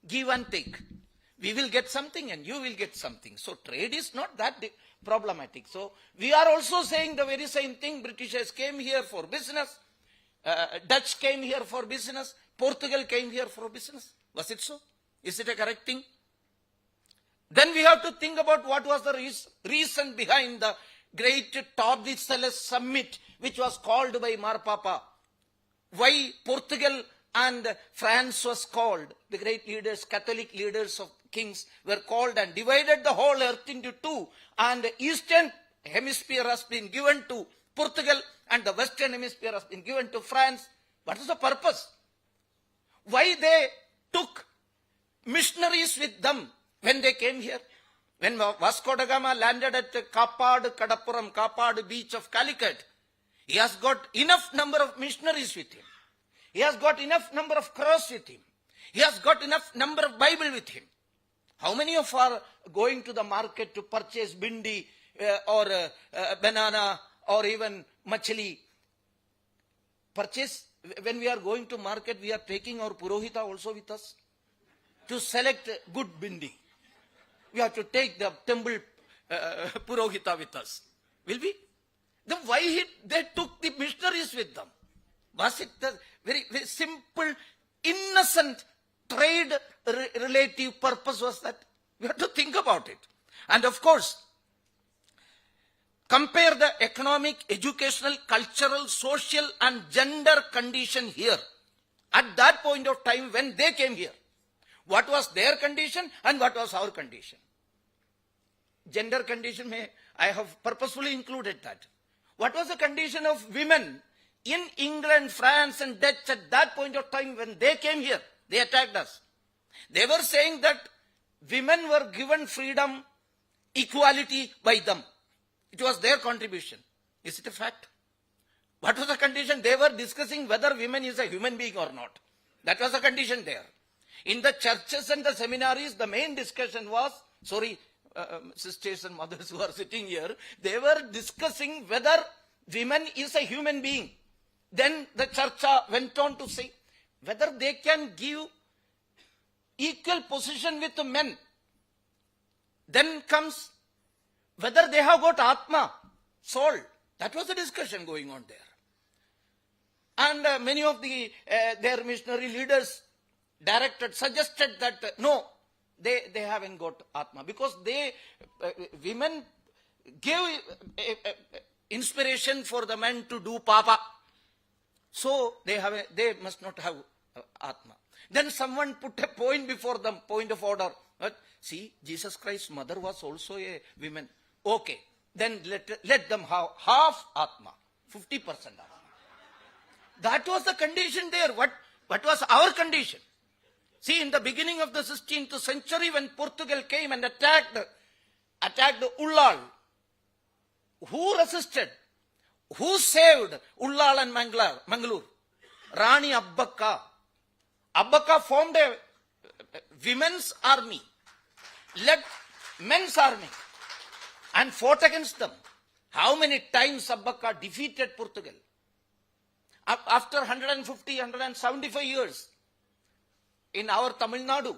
Give and take. We will get something and you will get something. So trade is not that problematic. So we are also saying the very same thing. Britishers came here for business. Dutch came here for business. Portugal came here for business. Was it so? Is it a correct thing? Then we have to think about what was the reason behind the great Tordesillas summit which was called by Marpapa. Why Portugal and France was called, the great leaders, Catholic leaders of kings were called and divided the whole earth into two, and the eastern hemisphere has been given to Portugal and the western hemisphere has been given to France. What is the purpose? Why they took missionaries with them when they came here? When Vasco da Gama landed at Kapad Kadappuram, Kapad beach of Calicut, he has got enough number of missionaries with him. He has got enough number of cross with him. He has got enough number of Bible with him. How many of are going to the market to purchase bindi or banana or even machli? Purchase, when we are going to market, we are taking our purohita also with us to select good bindi. We have to take the temple purohita with us. Will we? Then why they took the missionaries with them? Was it the very, very simple, innocent trade relative purpose was that? We have to think about it. And of course, compare the economic, educational, cultural, social and gender condition here. At that point of time when they came here, what was their condition and what was our condition? Gender condition, I have purposefully included that. What was the condition of women in England, France and Dutch at that point of time when they came here? They attacked us. They were saying that women were given freedom, equality by them. It was their contribution. Is it a fact? What was the condition? They were discussing whether women is a human being or not. That was the condition there. In the churches and the seminaries, the main discussion was, sisters and mothers who are sitting here, they were discussing whether women is a human being. Then the church went on to say whether they can give equal position with the men. Then comes whether they have got Atma, soul. That was the discussion going on there. And many of their missionary leaders suggested that no, they haven't got Atma because women gave inspiration for the men to do Papa. So they must not have Atma. Then someone put a point before them, point of order. See, Jesus Christ's mother was also a woman. Okay, then let them have half Atma, 50% Atma. That was the condition there. What was our condition? See, in the beginning of the 16th century, when Portugal came and attacked Ullal, who resisted? Who saved Ullal and Mangalore? Rani Abbakka. Abbakka formed a women's army, led men's army, and fought against them. How many times Abbakka defeated Portugal? After 150, 175 years, in our Tamil Nadu,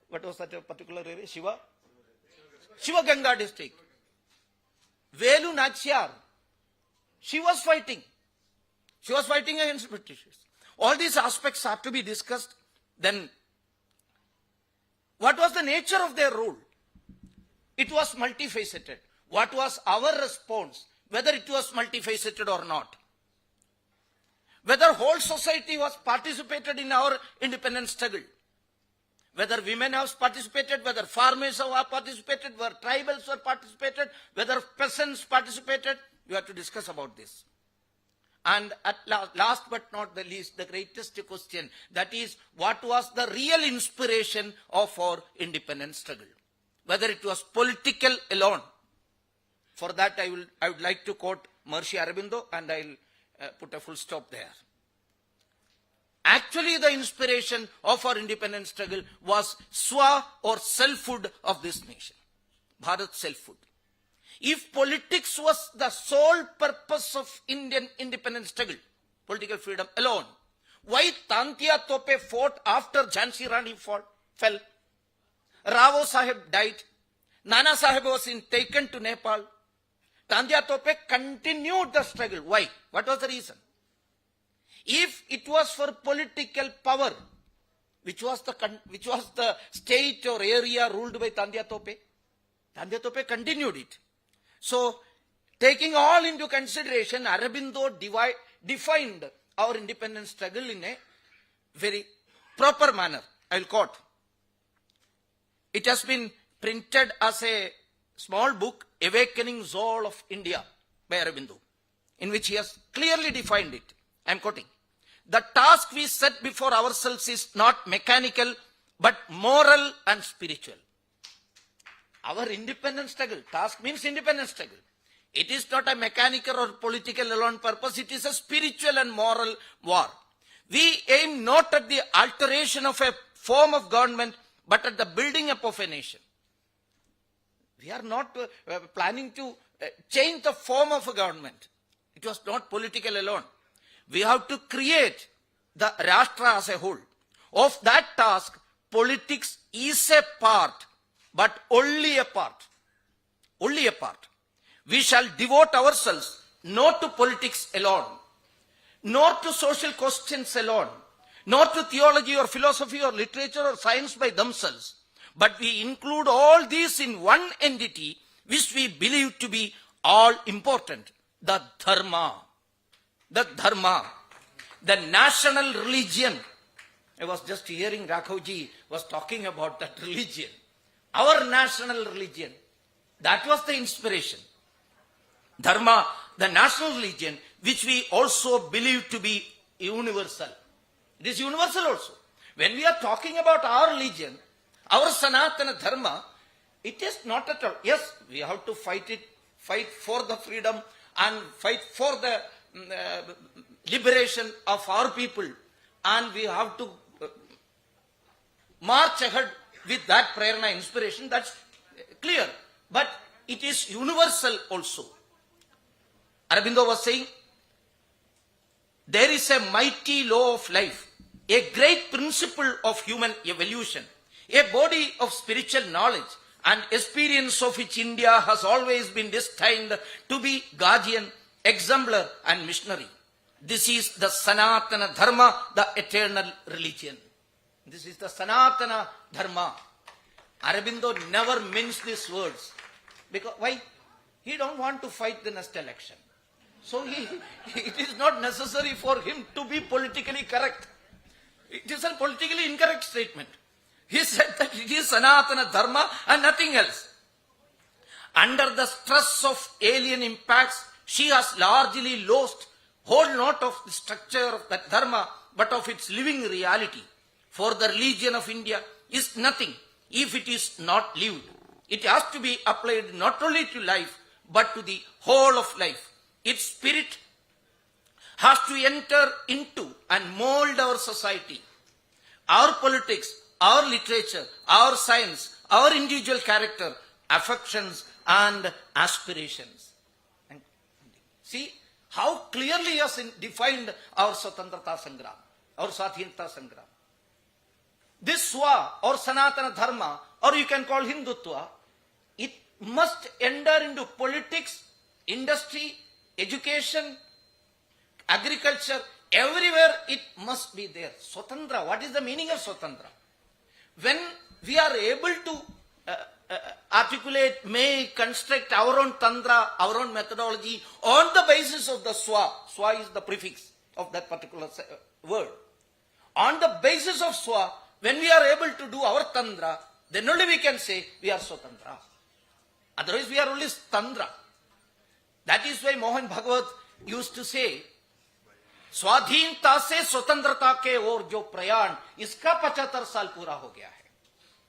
what was that particular area? Shiva Ganga district. Velu Nachiyar, she was fighting. She was fighting against Britishers. All these aspects have to be discussed. Then, what was the nature of their rule? It was multifaceted. What was our response? Whether it was multifaceted or not. Whether whole society was participated in our independence struggle. Whether women have participated, whether farmers have participated, whether tribals have participated, whether peasants participated, we have to discuss about this. And at last but not the least, the greatest question, that is, what was the real inspiration of our independence struggle? Whether it was political alone. For that, I would like to quote Maharishi Aurobindo, and I'll put a full stop there. Actually, the inspiration of our independence struggle was swa or selfhood of this nation. Bharat selfhood. If politics was the sole purpose of Indian independence struggle, political freedom alone, why Tantia Tope fought after Jhansi Rani fell? Rao Sahib died. Nana Sahib was taken to Nepal. Tantia Tope continued the struggle. Why? What was the reason? If it was for political power, which was the state or area ruled by Tantia Tope continued it. So, taking all into consideration, Aurobindo defined our independence struggle in a very proper manner. I will quote. It has been printed as a small book, Awakening Soul of India by Aurobindo, in which he has clearly defined it. I am quoting. The task we set before ourselves is not mechanical, but moral and spiritual. Our independence struggle, task means independence struggle. It is not a mechanical or political alone purpose, it is a spiritual and moral war. We aim not at the alteration of a form of government, but at the building up of a nation. We are not planning to change the form of a government. It was not political alone. We have to create the Rashtra as a whole. Of that task, politics is a part, but only a part. Only a part. We shall devote ourselves not to politics alone, nor to social questions alone, nor to theology or philosophy or literature or science by themselves, but we include all these in one entity which we believe to be all important, the dharma. The dharma, the national religion. I was just hearing Rakhavji was talking about that religion. Our national religion. That was the inspiration. Dharma, the national religion, which we also believe to be universal. It is universal also. When we are talking about our religion, our Sanatana Dharma, it is not at all. Yes, we have to fight it, fight for the freedom and fight for the liberation of our people. And we have to march ahead with that prerna inspiration. That's clear. But it is universal also. Aurobindo was saying, there is a mighty law of life, a great principle of human evolution, a body of spiritual knowledge and experience of which India has always been destined to be guardian, exemplar and missionary. This is the Sanatana Dharma, the eternal religion. This is the Sanatana Dharma. Aurobindo never minced these words. Because why? He don't want to fight the next election. So it is not necessary for him to be politically correct. It is a politically incorrect statement. He said that it is Sanatana Dharma and nothing else. Under the stress of alien impacts, she has largely lost whole not of the structure of that Dharma, but of its living reality. For the religion of India is nothing if it is not lived. It has to be applied not only to life, but to the whole of life. Its spirit has to enter into and mold our society, our politics, our literature, our science, our individual character, affections and aspirations. And see how clearly he has defined our Swatantrata Sangram, our Swadhinata Sangram. This Swa or Sanatana Dharma, or you can call Hindutva, it must enter into politics, industry, education, agriculture, everywhere it must be there. Swatantra, what is the meaning of Swatantra? When we are able to articulate, make, construct our own Tantra, our own methodology on the basis of the Swa. Swa is the prefix of that particular word. On the basis of Swa, when we are able to do our Tantra, then only we can say we are Swatantra. Otherwise we are only Tantra. That is why Mohan Bhagavat used to say, स्वाधीनता से स्वतंत्रता के ओर जो प्रयाण इसका 75 साल पूरा हो गया है.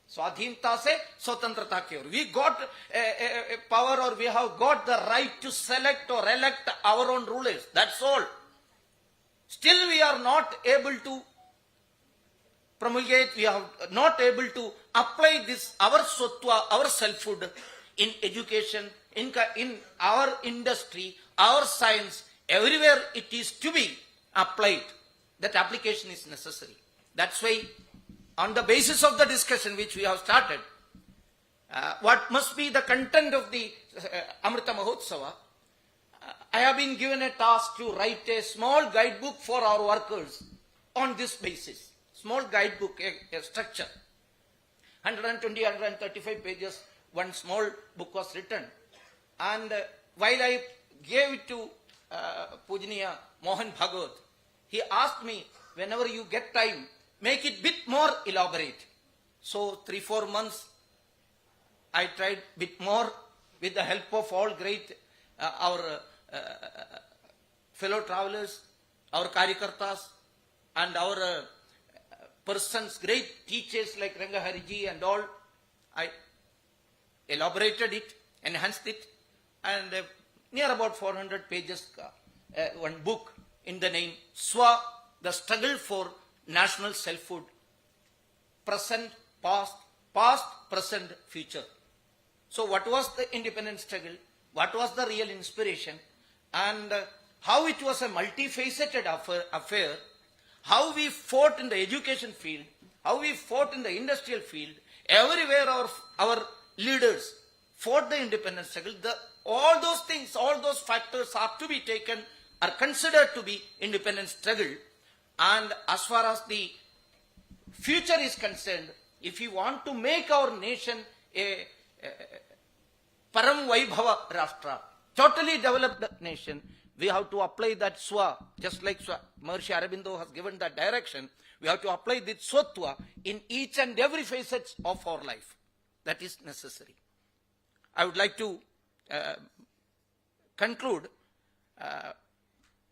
स्वाधीनता से स्वतंत्रता के ओर. We got a power, or we have got the right to select or elect our own rulers. That's all. Still we are not able to promulgate, we are not able to apply this, our Sotwa, our selfhood in education, in our industry, our science, everywhere it is to be applied. That application is necessary. That's why on the basis of the discussion which we have started, what must be the content of the Amrita Mahotsava, I have been given a task to write a small guidebook for our workers on this basis. Small guidebook, a structure. 120, 135 pages, one small book was written. And while I gave it to Pujaniya Mohan Bhagavat, he asked me, whenever you get time, make it bit more elaborate. So 3-4 months, I tried bit more with the help of all great, our fellow travelers, our Karyakartas, and our persons, great teachers like Rangahariji and all. I elaborated it, enhanced it, and near about 400 pages, one book in the name Swa, the struggle for national selfhood, present, past, past, present, future. So what was the independence struggle? What was the real inspiration? And how it was a multifaceted affair, how we fought in the education field, how we fought in the industrial field, everywhere our leaders fought the independence struggle. All those things, all those factors are to be taken, are considered to be independence struggle. And as far as the future is concerned, if we want to make our nation a Param Vaibhava Rashtra, totally developed nation, we have to apply that Swa, just like Maharishi Aurobindo has given that direction, we have to apply this Swatwa in each and every facet of our life. That is necessary. I would like to conclude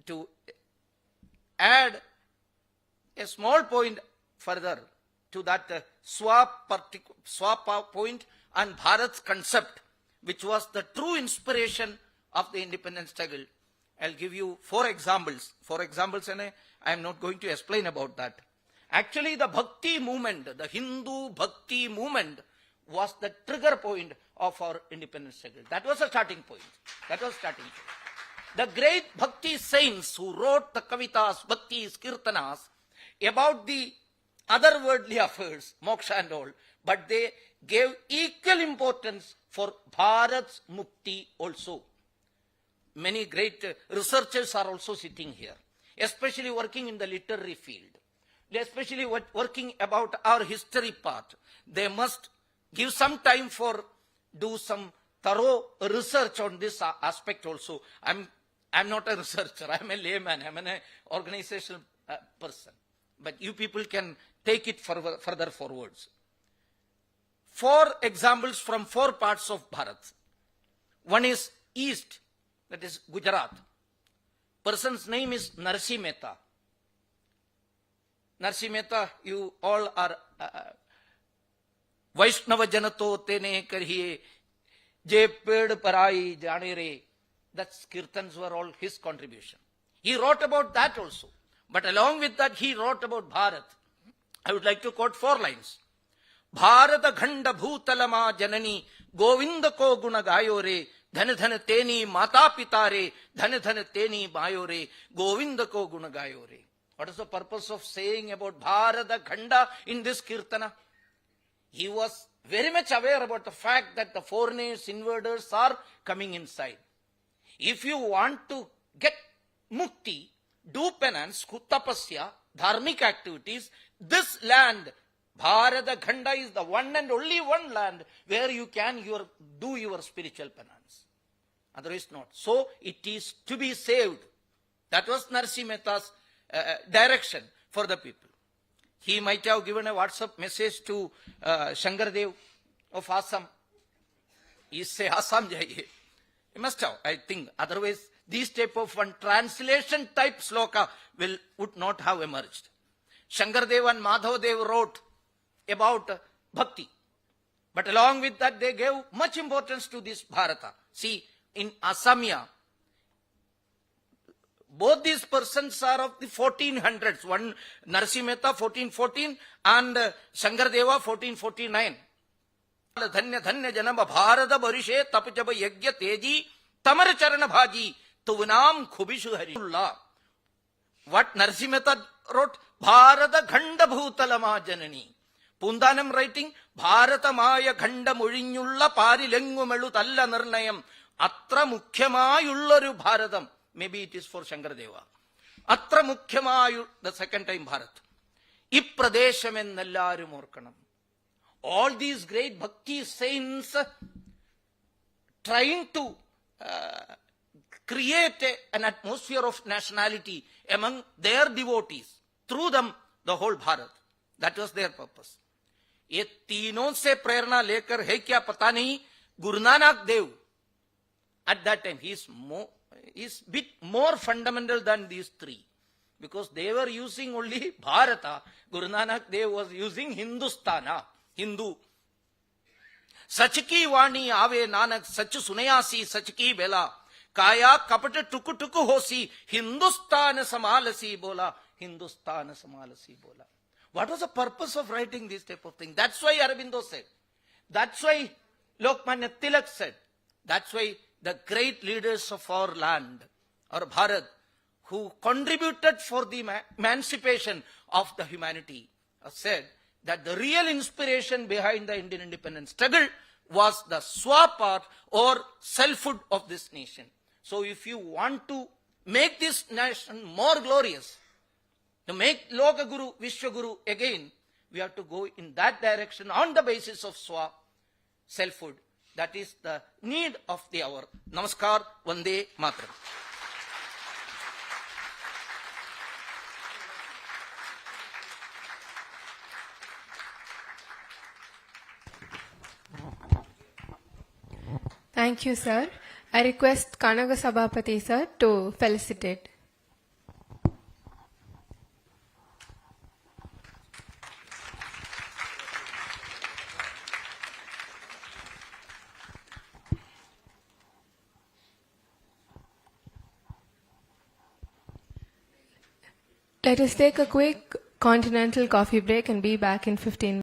to add a small point further to that Swa point and Bharat's concept, which was the true inspiration of the independence struggle. I'll give you 4 examples. 4 examples, and I am not going to explain about that. Actually, the Bhakti movement, the Hindu Bhakti movement, was the trigger point of our independence struggle. That was a starting point. That was starting point. The great Bhakti saints who wrote the Kavitas, Bhaktis, Kirtanas about the other worldly affairs, moksha and all, but they gave equal importance for Bharat's Mukti also. Many great researchers are also sitting here, especially working in the literary field, especially working about our history part. They must give some time for do some thorough research on this aspect also. I'm not a researcher. I'm a layman. I'm an organizational person. But you people can take it further forwards. 4 examples from 4 parts of Bharat. One is East, that is Gujarat. Person's name is Narsi Mehta. Narsi Mehta, you all are Vaishnava Janato Tene Karhiye, Je Ped Parai Jane Re. That's Kirtans were all his contribution. He wrote about that also. But along with that, he wrote about Bharat. I would like to quote 4 lines. Bharata Ghanda Bhutalama Janani Govinda Ko Guna Gayore Dhan Dhan Teni Mata Pitare Dhan Dhan Teni Mayore Govinda Ko Guna Gayore. What is the purpose of saying about Bharata Ghanda in this Kirtana? He was very much aware about the fact that the foreigners, invaders are coming inside. If you want to get mukti, do penance, tapasya, dharmic activities, this land, Bharata Khanda, is the one and only one land where you can do your spiritual penance. Otherwise not. So it is to be saved. That was Narsi Mehta's direction for the people. He might have given a WhatsApp message to Shankardev of Assam. He say Assam jaiye. He must have, I think. Otherwise, this type of one translation type sloka would not have emerged. Shankardev and Madhavdev wrote about bhakti. But along with that, they gave much importance to this Bharata. See, in Assamia, both these persons are of the 1400s. One Narsi Mehta 1414 and Shankardeva 1449. Dhanya dhanya janama bharata barishe tapjaba yagya teji tamar charana bhaji tuvinam khubishu harullah. What Narsi Mehta wrote? Bharata ghanda bhutalama janani. Pundanam writing, Bharata maya ghanda murinnulla parilengumalu talla nirnayam atra mukhyamaayullaru bharatam. Maybe it is for Shankardeva. Atra mukhyamayu, the second time Bharat. Ipradeshamennallaru morkanam. All these great bhakti saints trying to create an atmosphere of nationality among their devotees. Through them, the whole Bharat. That was their purpose. ये तीनों से प्रेरणा लेकर है क्या पता नहीं, Guru Nanak Dev at that time he is bit more fundamental than these 3, because they were using only Bharata. Guru Nanak Dev was using Hindustana, Hindu. Sach ki vani ave Nanak sach sunayasi sach ki bela kaya kapat tuku tuku hosi Hindustan samalasi bola, Hindustan samalasi bola. What was the purpose of writing this type of thing? That's why Aurobindo said. That's why Lokmanya Tilak said. That's why the great leaders of our land, our Bharat, who contributed for the emancipation of the humanity, said that the real inspiration behind the Indian independence struggle was the swa part or selfhood of this nation. So if you want to make this nation more glorious, to make Loka Guru, Vishwa Guru again, we have to go in that direction on the basis of swa, selfhood. That is the need of the hour. Namaskar, Vande Mataram. Thank you, sir. I request Kanaga Sabhapati, sir, to felicitate. Let us take a quick continental coffee break and be back in 15 minutes.